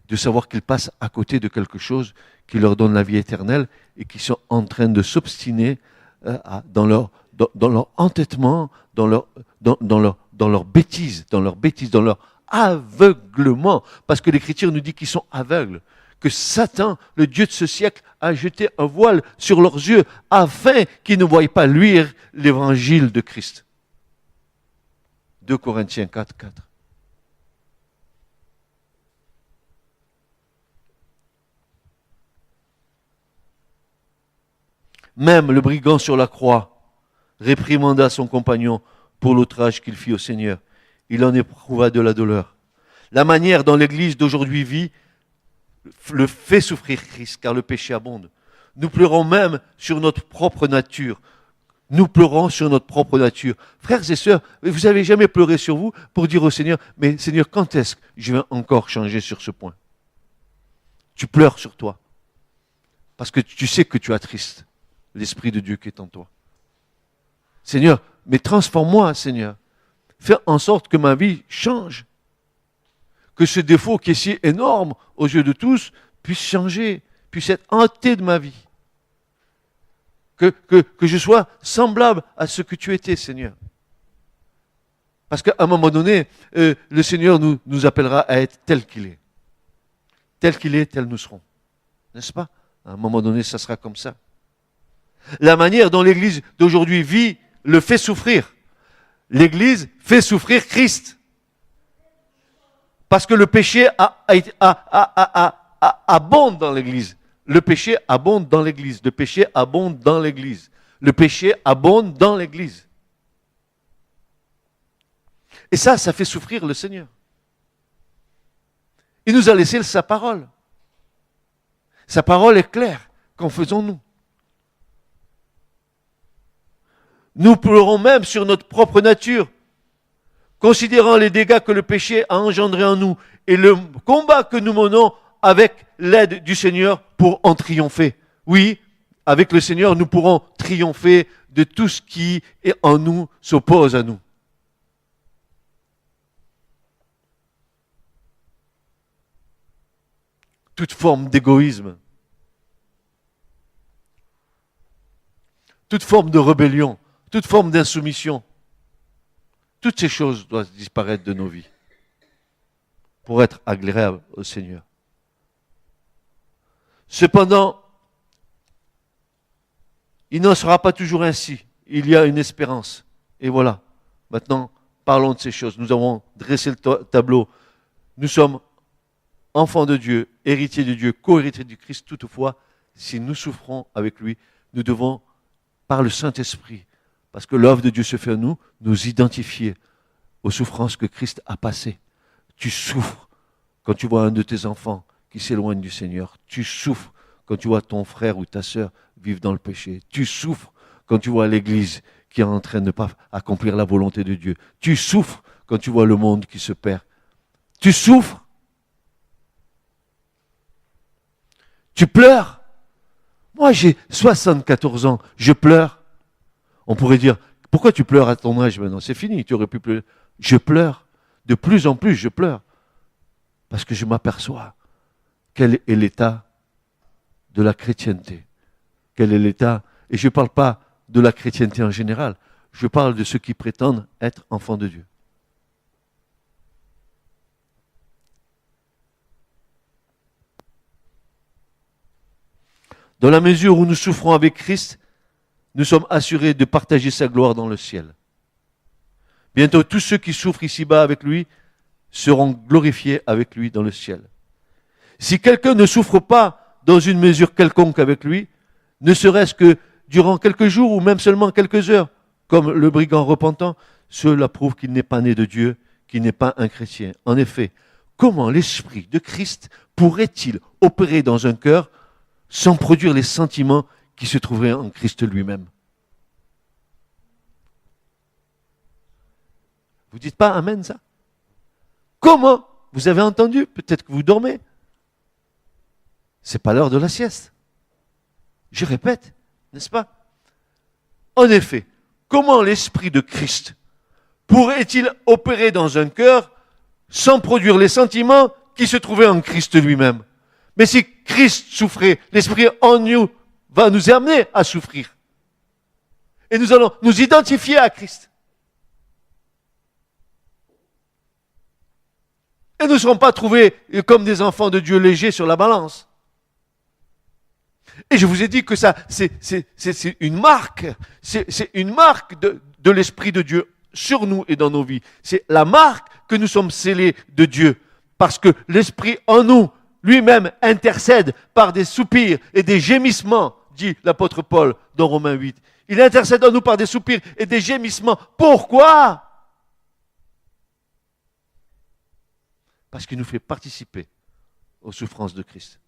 De savoir qu'ils passent à côté de quelque chose qui leur donne la vie éternelle et qui sont en train de s'obstiner dans leur entêtement, dans leur bêtise, dans leur aveuglement. Parce que l'Écriture nous dit qu'ils sont aveugles. Que Satan, le Dieu de ce siècle, a jeté un voile sur leurs yeux afin qu'ils ne voient pas luire l'évangile de Christ. 2 Corinthiens 4, 4. Même le brigand sur la croix réprimanda son compagnon pour l'outrage qu'il fit au Seigneur. Il en éprouva de la douleur. La manière dont l'Église d'aujourd'hui vit le fait souffrir Christ, car le péché abonde. Nous pleurons même sur notre propre nature. Nous pleurons sur notre propre nature. Frères et sœurs, vous n'avez jamais pleuré sur vous pour dire au Seigneur, mais Seigneur, quand est-ce que je vais encore changer sur ce point? Tu pleures sur toi. Parce que tu sais que tu attristes l'Esprit de Dieu qui est en toi. Seigneur, mais transforme-moi, Seigneur. Fais en sorte que ma vie change. Que ce défaut qui est si énorme aux yeux de tous puisse changer, puisse être hanté de ma vie. Que je sois semblable à ce que tu étais, Seigneur. Parce qu'à un moment donné, le Seigneur nous appellera à être tel qu'il est. Tel qu'il est, tel nous serons. N'est-ce pas? À un moment donné, ça sera comme ça. La manière dont l'Église d'aujourd'hui vit le fait souffrir. L'Église fait souffrir Christ. Parce que le péché abonde dans l'Église. Le péché abonde dans l'Église. Le péché abonde dans l'Église. Le péché abonde dans l'Église. Et ça fait souffrir le Seigneur. Il nous a laissé sa parole. Sa parole est claire. Qu'en faisons-nous? Nous pleurons même sur notre propre nature, considérant les dégâts que le péché a engendrés en nous et le combat que nous menons avec l'aide du Seigneur pour en triompher. Oui, avec le Seigneur, nous pourrons triompher de tout ce qui est en nous s'oppose à nous. Toute forme d'égoïsme, toute forme de rébellion, toute forme d'insoumission, toutes ces choses doivent disparaître de nos vies pour être agréables au Seigneur. Cependant, il n'en sera pas toujours ainsi. Il y a une espérance. Et voilà. Maintenant, parlons de ces choses. Nous avons dressé le tableau. Nous sommes enfants de Dieu, héritiers de Dieu, co-héritiers du Christ. Toutefois, si nous souffrons avec lui, nous devons, par le Saint-Esprit, parce que l'œuvre de Dieu se fait en nous, nous identifier aux souffrances que Christ a passées. Tu souffres quand tu vois un de tes enfants qui s'éloigne du Seigneur. Tu souffres quand tu vois ton frère ou ta sœur vivre dans le péché. Tu souffres quand tu vois l'Église qui est en train de ne pas accomplir la volonté de Dieu. Tu souffres quand tu vois le monde qui se perd. Tu souffres. Tu pleures. Moi, j'ai 74 ans. Je pleure. On pourrait dire, pourquoi tu pleures à ton âge maintenant? C'est fini, tu aurais pu pleurer. Je pleure. De plus en plus, je pleure. Parce que je m'aperçois quel est l'état de la chrétienté. Quel est l'état, et je ne parle pas de la chrétienté en général, je parle de ceux qui prétendent être enfants de Dieu. Dans la mesure où nous souffrons avec Christ, nous sommes assurés de partager sa gloire dans le ciel. Bientôt, tous ceux qui souffrent ici-bas avec lui seront glorifiés avec lui dans le ciel. Si quelqu'un ne souffre pas dans une mesure quelconque avec lui, ne serait-ce que durant quelques jours ou même seulement quelques heures, comme le brigand repentant, cela prouve qu'il n'est pas né de Dieu, qu'il n'est pas un chrétien. En effet, comment l'Esprit de Christ pourrait-il opérer dans un cœur sans produire les sentiments qui se trouveraient en Christ lui-même? Vous dites pas Amen, ça? Comment? Vous avez entendu? Peut-être que vous dormez. C'est pas l'heure de la sieste. Je répète, n'est-ce pas? En effet, comment l'Esprit de Christ pourrait-il opérer dans un cœur sans produire les sentiments qui se trouvaient en Christ lui-même? Mais si Christ souffrait, l'Esprit en nous va nous amener à souffrir. Et nous allons nous identifier à Christ. Et nous ne serons pas trouvés comme des enfants de Dieu légers sur la balance. Et je vous ai dit que ça, c'est une marque. C'est une marque de l'Esprit de Dieu sur nous et dans nos vies. C'est la marque que nous sommes scellés de Dieu. Parce que l'Esprit en nous, lui-même, intercède par des soupirs et des gémissements dit l'apôtre Paul dans Romains 8. Il intercède en nous par des soupirs et des gémissements. Pourquoi? Parce qu'il nous fait participer aux souffrances de Christ.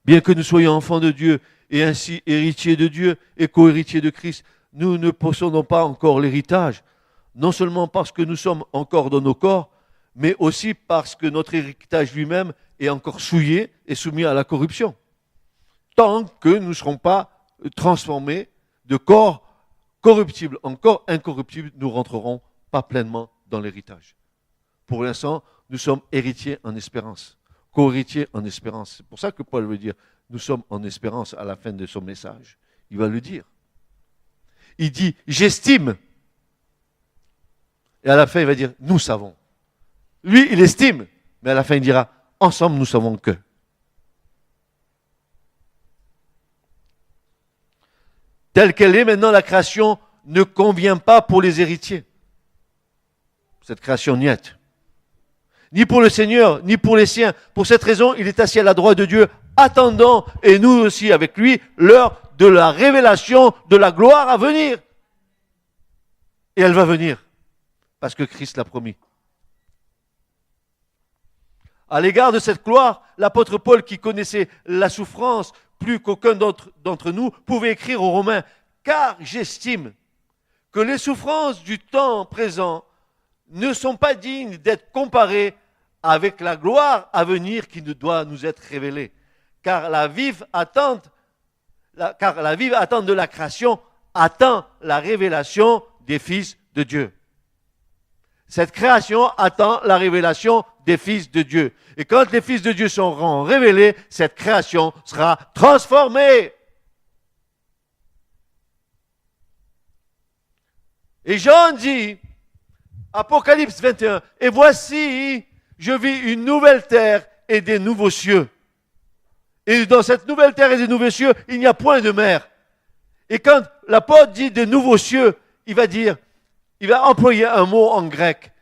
Bien que nous soyons enfants de Dieu et ainsi héritiers de Dieu et co-héritiers de Christ, nous ne possédons pas encore l'héritage, non seulement parce que nous sommes encore dans nos corps, mais aussi parce que notre héritage lui-même est encore souillé et soumis à la corruption. Tant que nous ne serons pas transformés de corps corruptibles en corps incorruptibles, nous ne rentrerons pas pleinement dans l'héritage. Pour l'instant, nous sommes héritiers en espérance, co-héritiers en espérance. C'est pour ça que Paul veut dire, nous sommes en espérance à la fin de son message. Il va le dire. Il dit, j'estime. Et à la fin, il va dire, nous savons. Lui, il estime, mais à la fin, il dira, ensemble, nous savons que. Telle qu'elle est maintenant, la création ne convient pas pour les héritiers. Cette création niette. Ni pour le Seigneur, ni pour les siens. Pour cette raison, il est assis à la droite de Dieu, attendant, et nous aussi avec lui, l'heure de la révélation de la gloire à venir. Et elle va venir, parce que Christ l'a promis. À l'égard de cette gloire, l'apôtre Paul, qui connaissait la souffrance plus qu'aucun d'entre nous, pouvait écrire aux Romains, « Car j'estime que les souffrances du temps présent ne sont pas dignes d'être comparées avec la gloire à venir qui doit nous être révélée. Car la vive attente de la création attend la révélation des fils de Dieu. » Cette création attend la révélation des fils de Dieu. Et quand les fils de Dieu seront révélés, cette création sera transformée. Et Jean dit, Apocalypse 21, « Et voici, je vis une nouvelle terre et des nouveaux cieux. Et dans cette nouvelle terre et des nouveaux cieux, il n'y a point de mer. » Et quand l'apôtre dit des nouveaux cieux, il va employer un mot en grec.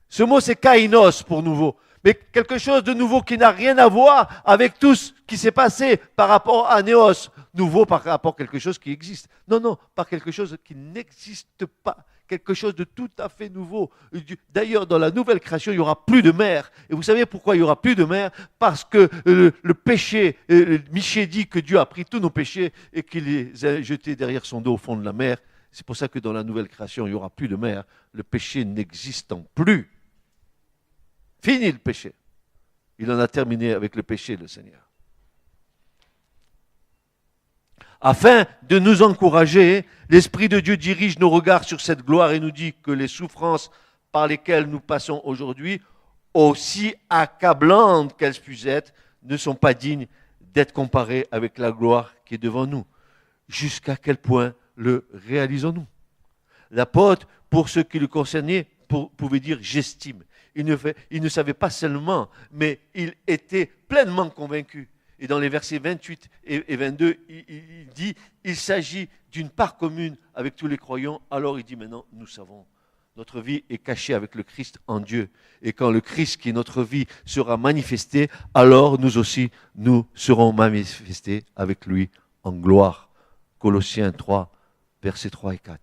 Ce mot, c'est kainos pour nouveau. Mais quelque chose de nouveau qui n'a rien à voir avec tout ce qui s'est passé par rapport à néos. Nouveau par rapport à quelque chose qui existe. Non, par quelque chose qui n'existe pas. Quelque chose de tout à fait nouveau. D'ailleurs, dans la nouvelle création, il n'y aura plus de mer. Et vous savez pourquoi il n'y aura plus de mer? Parce que le péché, Michée dit que Dieu a pris tous nos péchés et qu'il les a jetés derrière son dos au fond de la mer. C'est pour ça que dans la nouvelle création, il n'y aura plus de mer. Le péché n'existant plus. Fini le péché. Il en a terminé avec le péché, le Seigneur. Afin de nous encourager, l'Esprit de Dieu dirige nos regards sur cette gloire et nous dit que les souffrances par lesquelles nous passons aujourd'hui, aussi accablantes qu'elles puissent être, ne sont pas dignes d'être comparées avec la gloire qui est devant nous. Jusqu'à quel point le réalisons-nous? L'apôtre, pour ce qui le concernait, pouvait dire « j'estime ». Il ne savait pas seulement, mais il était pleinement convaincu. Et dans les versets 28 et 22, il dit, il s'agit d'une part commune avec tous les croyants. Alors il dit maintenant, nous savons, notre vie est cachée avec le Christ en Dieu. Et quand le Christ qui est notre vie sera manifesté, alors nous aussi, nous serons manifestés avec lui en gloire. Colossiens 3, versets 3 et 4.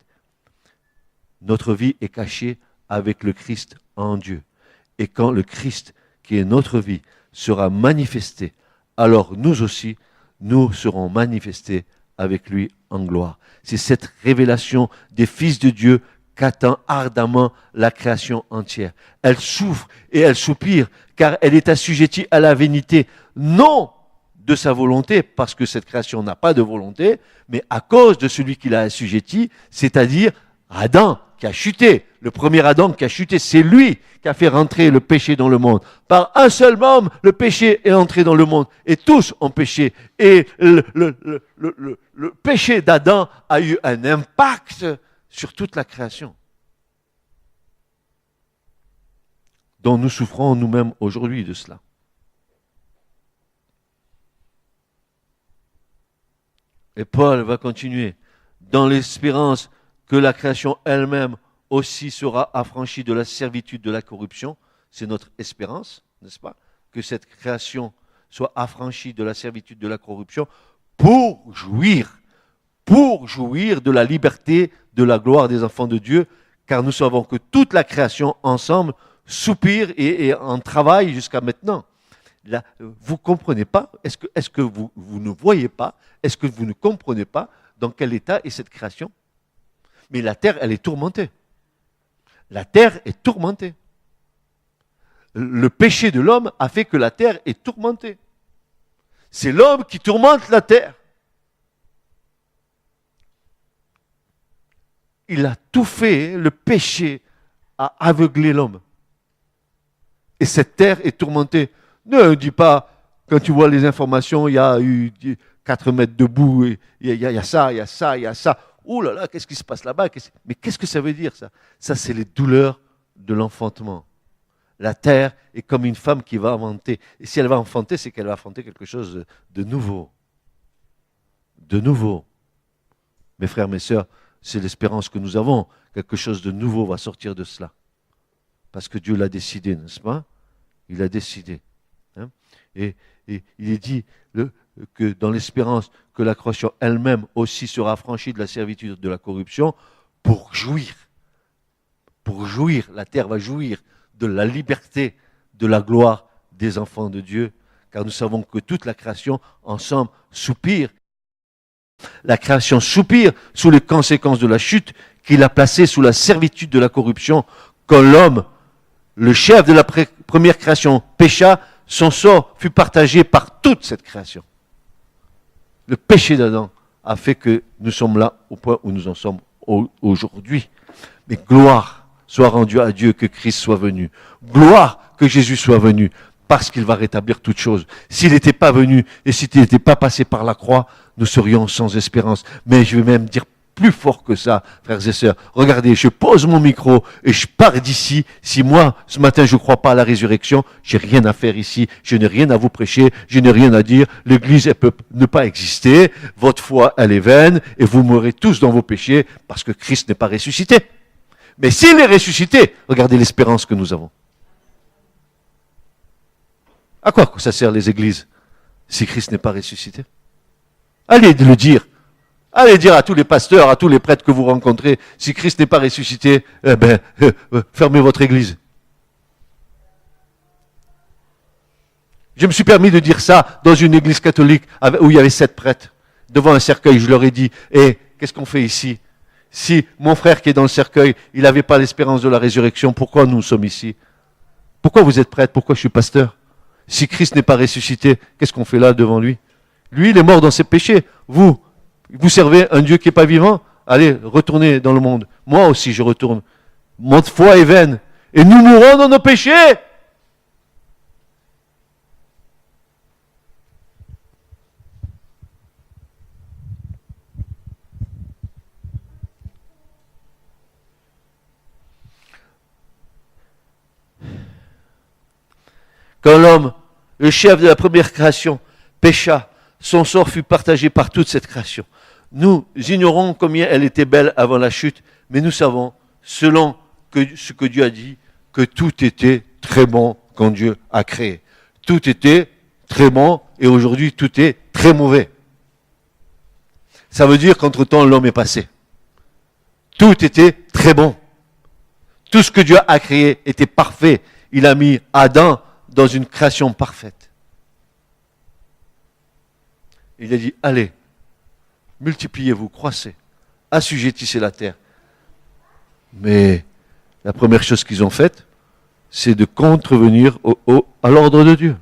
Notre vie est cachée avec le Christ en Dieu. Et quand le Christ, qui est notre vie, sera manifesté, alors nous aussi, nous serons manifestés avec lui en gloire. C'est cette révélation des fils de Dieu qu'attend ardemment la création entière. Elle souffre et elle soupire, car elle est assujettie à la vanité, non de sa volonté, parce que cette création n'a pas de volonté, mais à cause de celui qui l'a assujetti, c'est-à-dire Adam, qui a chuté. Le premier Adam qui a chuté, c'est lui qui a fait rentrer le péché dans le monde. Par un seul homme, le péché est entré dans le monde. Et tous ont péché. Et le péché d'Adam a eu un impact sur toute la création, dont nous souffrons nous-mêmes aujourd'hui de cela. Et Paul va continuer dans l'espérance que la création elle-même aussi sera affranchie de la servitude de la corruption. C'est notre espérance, n'est-ce pas? Que cette création soit affranchie de la servitude de la corruption pour jouir de la liberté, de la gloire des enfants de Dieu, car nous savons que toute la création ensemble soupire et en travaille jusqu'à maintenant. Là, vous ne comprenez pas? Est-ce que vous ne voyez pas? Est-ce que vous ne comprenez pas dans quel état est cette création? Mais la terre, elle est tourmentée. La terre est tourmentée. Le péché de l'homme a fait que la terre est tourmentée. C'est l'homme qui tourmente la terre. Il a tout fait, le péché a aveuglé l'homme. Et cette terre est tourmentée. Ne dis pas, quand tu vois les informations, il y a eu 4 mètres de boue, il y a ça, il y a ça, il y a ça. Oh là là, qu'est-ce qui se passe là-bas? Mais qu'est-ce que ça veut dire ça? Ça, c'est les douleurs de l'enfantement. La terre est comme une femme qui va enfanter. Et si elle va enfanter, c'est qu'elle va enfanter quelque chose de nouveau. De nouveau. Mes frères, mes sœurs, c'est l'espérance que nous avons. Quelque chose de nouveau va sortir de cela. Parce que Dieu l'a décidé, n'est-ce pas? Il a décidé. Hein? Et il est dit que dans l'espérance que la création elle-même aussi sera affranchie de la servitude de la corruption pour jouir. Pour jouir, la terre va jouir de la liberté, de la gloire des enfants de Dieu. Car nous savons que toute la création ensemble soupire. La création soupire sous les conséquences de la chute qu'il a placée sous la servitude de la corruption. Quand l'homme, le chef de la première création, pécha, son sort fut partagé par toute cette création. Le péché d'Adam a fait que nous sommes là au point où nous en sommes aujourd'hui. Mais gloire soit rendue à Dieu que Christ soit venu. Gloire que Jésus soit venu, parce qu'il va rétablir toutes choses. S'il n'était pas venu et s'il n'était pas passé par la croix, nous serions sans espérance. Mais je vais même dire plus fort que ça, frères et sœurs. Regardez, je pose mon micro et je pars d'ici. Si moi, ce matin, je ne crois pas à la résurrection, j'ai rien à faire ici. Je n'ai rien à vous prêcher. Je n'ai rien à dire. L'Église, elle peut ne pas exister. Votre foi, elle est vaine et vous mourrez tous dans vos péchés parce que Christ n'est pas ressuscité. Mais s'il est ressuscité, regardez l'espérance que nous avons. À quoi ça sert les églises si Christ n'est pas ressuscité? Allez le dire. Allez dire à tous les pasteurs, à tous les prêtres que vous rencontrez, si Christ n'est pas ressuscité, fermez votre église. Je me suis permis de dire ça dans une église catholique où il y avait 7 prêtres. Devant un cercueil, je leur ai dit, qu'est-ce qu'on fait ici? Si mon frère qui est dans le cercueil, il n'avait pas l'espérance de la résurrection, pourquoi nous sommes ici? Pourquoi vous êtes prêtre? Pourquoi je suis pasteur? Si Christ n'est pas ressuscité, qu'est-ce qu'on fait là devant lui? Lui, il est mort dans ses péchés. Vous servez un Dieu qui n'est pas vivant? Allez, retournez dans le monde. Moi aussi, je retourne. Mon foi est vaine. Et nous mourrons dans nos péchés. Quand l'homme, le chef de la première création, pécha, son sort fut partagé par toute cette création. Nous ignorons combien elle était belle avant la chute, mais nous savons, selon ce que Dieu a dit, que tout était très bon quand Dieu a créé. Tout était très bon et aujourd'hui tout est très mauvais. Ça veut dire qu'entre-temps l'homme est passé. Tout était très bon. Tout ce que Dieu a créé était parfait. Il a mis Adam dans une création parfaite. Il a dit, allez, multipliez-vous, croissez, assujettissez la terre. Mais la première chose qu'ils ont faite, c'est de contrevenir à l'ordre de Dieu.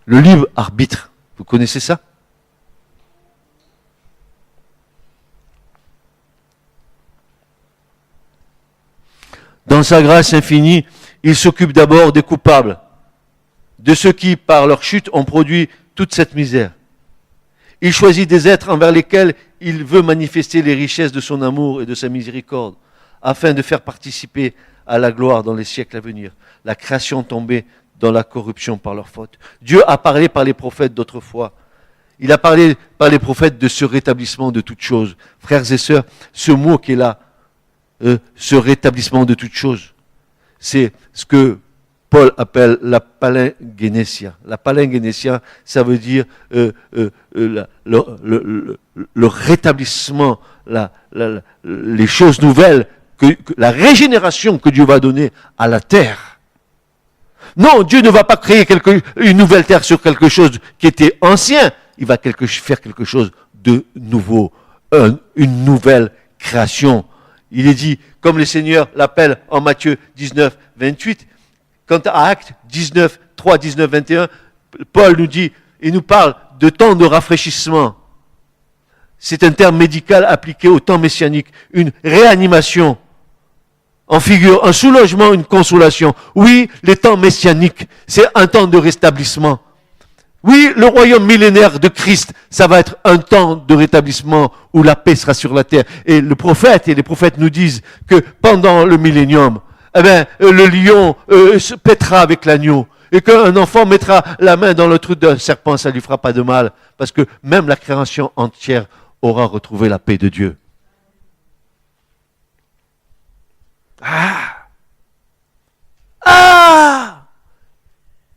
Le libre arbitre, vous connaissez ça? Dans sa grâce infinie, il s'occupe d'abord des coupables, de ceux qui, par leur chute, ont produit toute cette misère. Il choisit des êtres envers lesquels il veut manifester les richesses de son amour et de sa miséricorde, afin de faire participer à la gloire dans les siècles à venir. La création tombée dans la corruption par leur faute. Dieu a parlé par les prophètes d'autrefois. Il a parlé par les prophètes de ce rétablissement de toutes choses. Frères et sœurs, ce mot qui est là, ce rétablissement de toutes choses, c'est ce que Paul appelle la palingénésia. La palingénésia, ça veut dire le rétablissement, les choses nouvelles, la régénération que Dieu va donner à la terre. Non, Dieu ne va pas créer une nouvelle terre sur quelque chose qui était ancien. Il va faire quelque chose de nouveau, une nouvelle création. Il est dit, comme le Seigneur l'appelle en Matthieu 19, 28, quant à Actes 19, 3, 19, 21, Paul nous dit, il nous parle de temps de rafraîchissement. C'est un terme médical appliqué au temps messianique, une réanimation. En figure, un soulagement, une consolation. Oui, les temps messianiques, c'est un temps de rétablissement. Oui, le royaume millénaire de Christ, ça va être un temps de rétablissement où la paix sera sur la terre. Et les prophètes nous disent que pendant le millénium, le lion se pètera avec l'agneau. Et qu'un enfant mettra la main dans le trou d'un serpent, ça ne lui fera pas de mal. Parce que même la création entière aura retrouvé la paix de Dieu.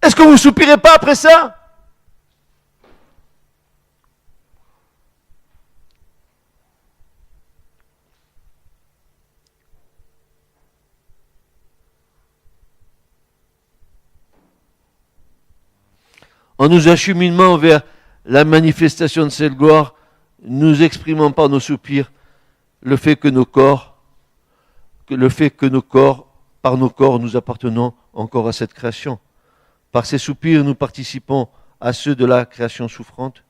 Est-ce que vous ne soupirez pas après ça? En nous acheminant vers la manifestation de cette gloire, nous exprimons par nos soupirs le fait que nos corps, par nos corps, nous appartenons encore à cette création. Par ces soupirs, nous participons à ceux de la création souffrante.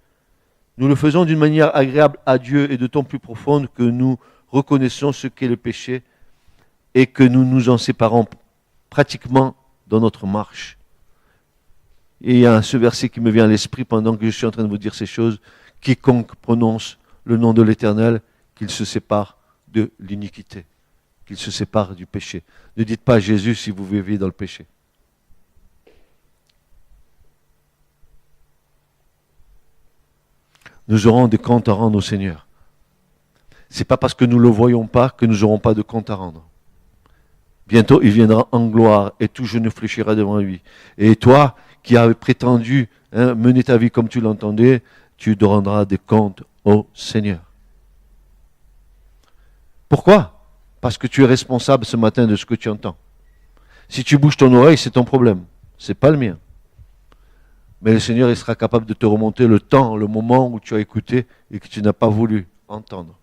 Nous le faisons d'une manière agréable à Dieu et d'autant plus profonde que nous reconnaissons ce qu'est le péché et que nous nous en séparons pratiquement dans notre marche. Et il y a ce verset qui me vient à l'esprit pendant que je suis en train de vous dire ces choses. Quiconque prononce le nom de l'Éternel, qu'il se sépare de l'iniquité, qu'il se sépare du péché. Ne dites pas Jésus si vous vivez dans le péché. Nous aurons des comptes à rendre au Seigneur. Ce n'est pas parce que nous ne le voyons pas que nous n'aurons pas de comptes à rendre. Bientôt, il viendra en gloire et tout genou fléchira devant lui. Et toi, qui avais prétendu mener ta vie comme tu l'entendais, tu te rendras des comptes au Seigneur. Pourquoi? Parce que tu es responsable ce matin de ce que tu entends. Si tu bouges ton oreille, c'est ton problème. Ce n'est pas le mien. Mais le Seigneur, il sera capable de te remonter le temps, le moment où tu as écouté et que tu n'as pas voulu entendre.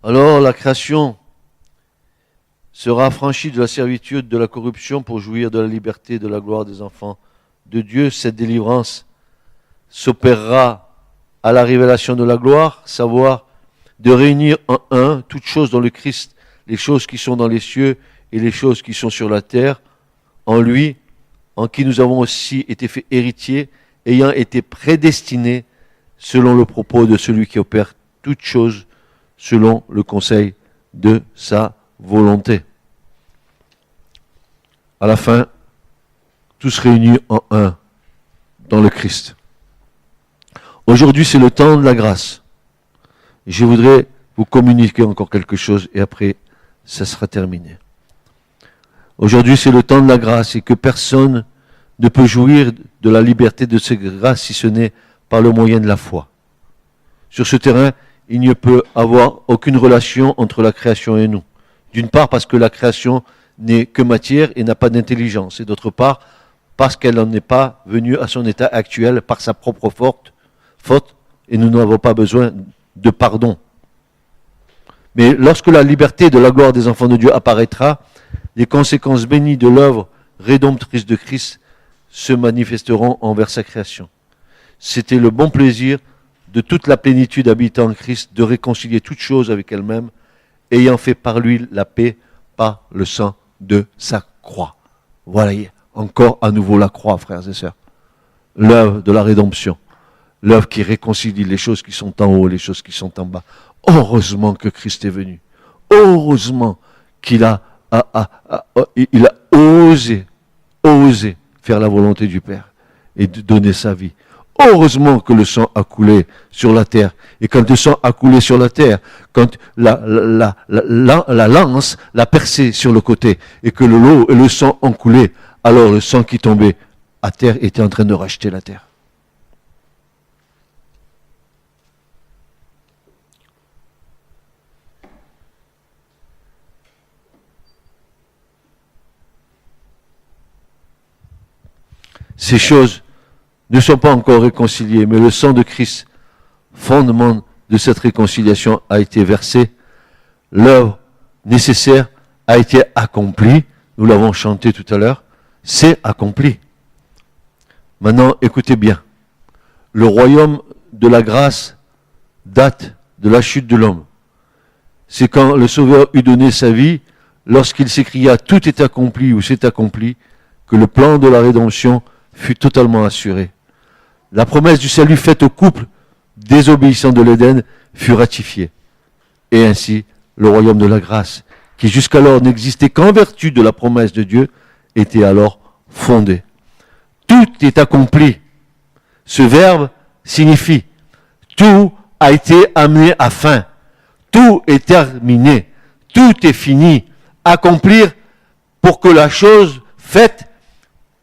Alors la création sera affranchie de la servitude, de la corruption pour jouir de la liberté, de la gloire des enfants de Dieu. Cette délivrance s'opérera à la révélation de la gloire, savoir de réunir en un toutes choses dans le Christ, les choses qui sont dans les cieux et les choses qui sont sur la terre, en lui, en qui nous avons aussi été faits héritiers, ayant été prédestinés selon le propos de celui qui opère toutes choses selon le conseil de sa volonté. À la fin, tous réunis en un dans le Christ. Aujourd'hui, c'est le temps de la grâce. Je voudrais vous communiquer encore quelque chose et après, ça sera terminé. Aujourd'hui, c'est le temps de la grâce et que personne ne peut jouir de la liberté de cette grâce si ce n'est par le moyen de la foi. Sur ce terrain, il ne peut avoir aucune relation entre la création et nous. D'une part, parce que la création n'est que matière et n'a pas d'intelligence. Et d'autre part, parce qu'elle n'en est pas venue à son état actuel par sa propre faute, et nous n'avons pas besoin de pardon. Mais lorsque la liberté de la gloire des enfants de Dieu apparaîtra, les conséquences bénies de l'œuvre rédemptrice de Christ se manifesteront envers sa création. C'était le bon plaisir de toute la plénitude habitant en Christ de réconcilier toutes choses avec elle-même, ayant fait par lui la paix par le sang de sa croix. Voilà, encore à nouveau la croix, frères et sœurs. L'œuvre de la rédemption. l'œuvre qui réconcilie les choses qui sont en haut et les choses qui sont en bas. Heureusement que Christ est venu. Heureusement qu'il il a osé faire la volonté du Père et de donner sa vie. Heureusement que le sang a coulé sur la terre. Et quand le sang a coulé sur la terre, quand la lance l'a percé sur le côté et que l'eau et le sang ont coulé, alors le sang qui tombait à terre était en train de racheter la terre. Ces choses ne sont pas encore réconciliées, mais le sang de Christ, fondement de cette réconciliation, a été versé. L'œuvre nécessaire a été accomplie. Nous l'avons chanté tout à l'heure. C'est accompli. Maintenant, écoutez bien. Le royaume de la grâce date de la chute de l'homme. C'est quand le Sauveur eut donné sa vie, lorsqu'il s'écria « Tout est accompli » ou « C'est accompli », que le plan de la rédemption fut totalement assuré. La promesse du salut faite au couple désobéissant de l'Éden fut ratifiée. Et ainsi, le royaume de la grâce, qui jusqu'alors n'existait qu'en vertu de la promesse de Dieu, était alors fondé. Tout est accompli. Ce verbe signifie tout a été amené à fin. Tout est terminé. Tout est fini. Accomplir pour que la chose faite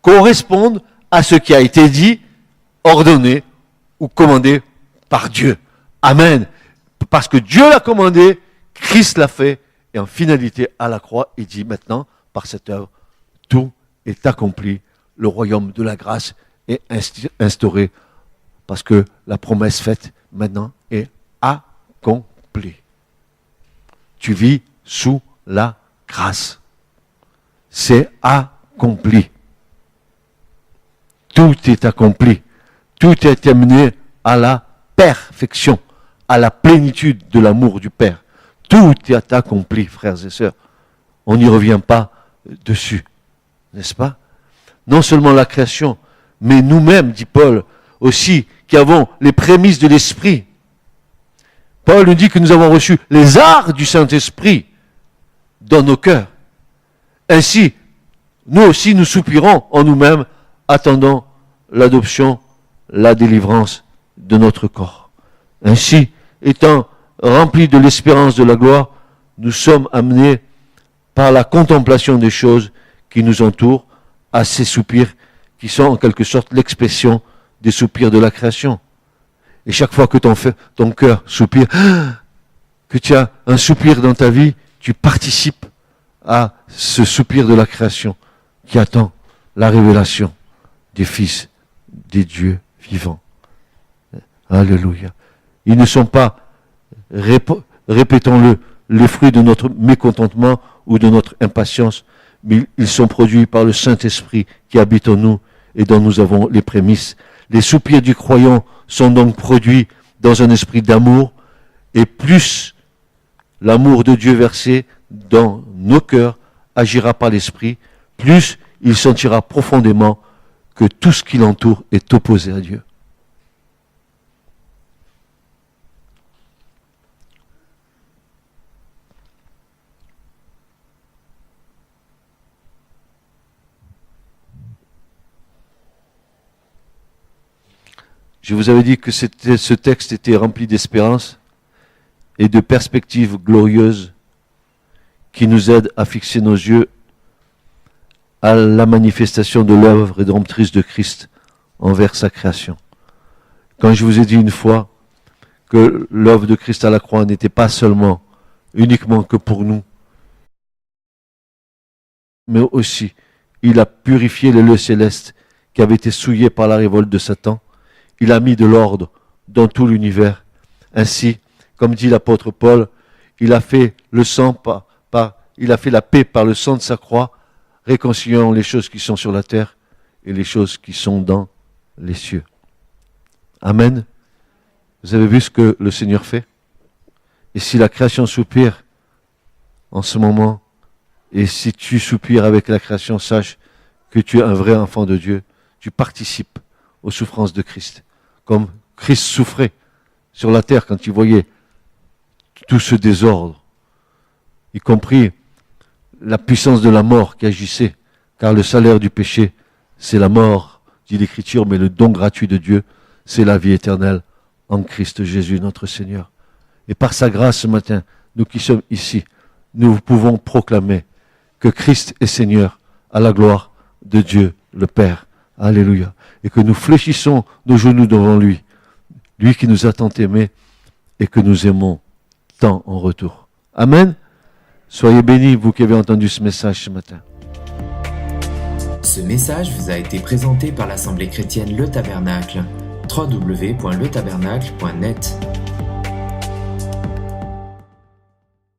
corresponde à ce qui a été dit, ordonné ou commandé par Dieu. Amen. Parce que Dieu l'a commandé, Christ l'a fait, et en finalité, à la croix, il dit maintenant, par cette œuvre, tout est accompli. Le royaume de la grâce est instauré, parce que la promesse faite maintenant est accomplie. Tu vis sous la grâce. C'est accompli. Tout est accompli. Tout est amené à la perfection, à la plénitude de l'amour du Père. Tout est accompli, frères et sœurs. On n'y revient pas dessus, n'est-ce pas? Non seulement la création, mais nous-mêmes, dit Paul, aussi, qui avons les prémices de l'Esprit. Paul nous dit que nous avons reçu les arts du Saint-Esprit dans nos cœurs. Ainsi, nous aussi, nous soupirons en nous-mêmes, attendant l'adoption, la délivrance de notre corps. Ainsi, étant remplis de l'espérance de la gloire, nous sommes amenés par la contemplation des choses qui nous entourent à ces soupirs qui sont en quelque sorte l'expression des soupirs de la création. Et chaque fois que ton cœur soupire, que tu as un soupir dans ta vie, tu participes à ce soupir de la création qui attend la révélation des fils des dieux vivants. Alléluia. Ils ne sont pas, répétons-le, les fruits de notre mécontentement ou de notre impatience, mais ils sont produits par le Saint-Esprit qui habite en nous et dont nous avons les prémices. Les soupirs du croyant sont donc produits dans un esprit d'amour, et plus l'amour de Dieu versé dans nos cœurs agira par l'esprit, plus il sentira profondément que tout ce qui l'entoure est opposé à Dieu. Je vous avais dit que ce texte était rempli d'espérance et de perspectives glorieuses qui nous aident à fixer nos yeux à la manifestation de l'œuvre rédemptrice de Christ envers sa création. Quand je vous ai dit une fois que l'œuvre de Christ à la croix n'était pas seulement, uniquement que pour nous, mais aussi il a purifié les lieux célestes qui avaient été souillés par la révolte de Satan. Il a mis de l'ordre dans tout l'univers. Ainsi, comme dit l'apôtre Paul, il a fait le sang il a fait la paix par le sang de sa croix, réconciliant les choses qui sont sur la terre et les choses qui sont dans les cieux. Amen. Vous avez vu ce que le Seigneur fait? Et si la création soupire en ce moment, et si tu soupires avec la création, sache que tu es un vrai enfant de Dieu. Tu participes aux souffrances de Christ, comme Christ souffrait sur la terre quand il voyait tout ce désordre, y compris la puissance de la mort qui agissait, car le salaire du péché, c'est la mort, dit l'Écriture, mais le don gratuit de Dieu, c'est la vie éternelle en Christ Jésus, notre Seigneur. Et par sa grâce ce matin, nous qui sommes ici, nous pouvons proclamer que Christ est Seigneur à la gloire de Dieu le Père. Alléluia. Et que nous fléchissons nos genoux devant lui, lui qui nous a tant aimés et que nous aimons tant en retour. Amen. Soyez bénis, vous qui avez entendu ce message ce matin. Ce message vous a été présenté par l'Assemblée chrétienne Le Tabernacle. www.letabernacle.net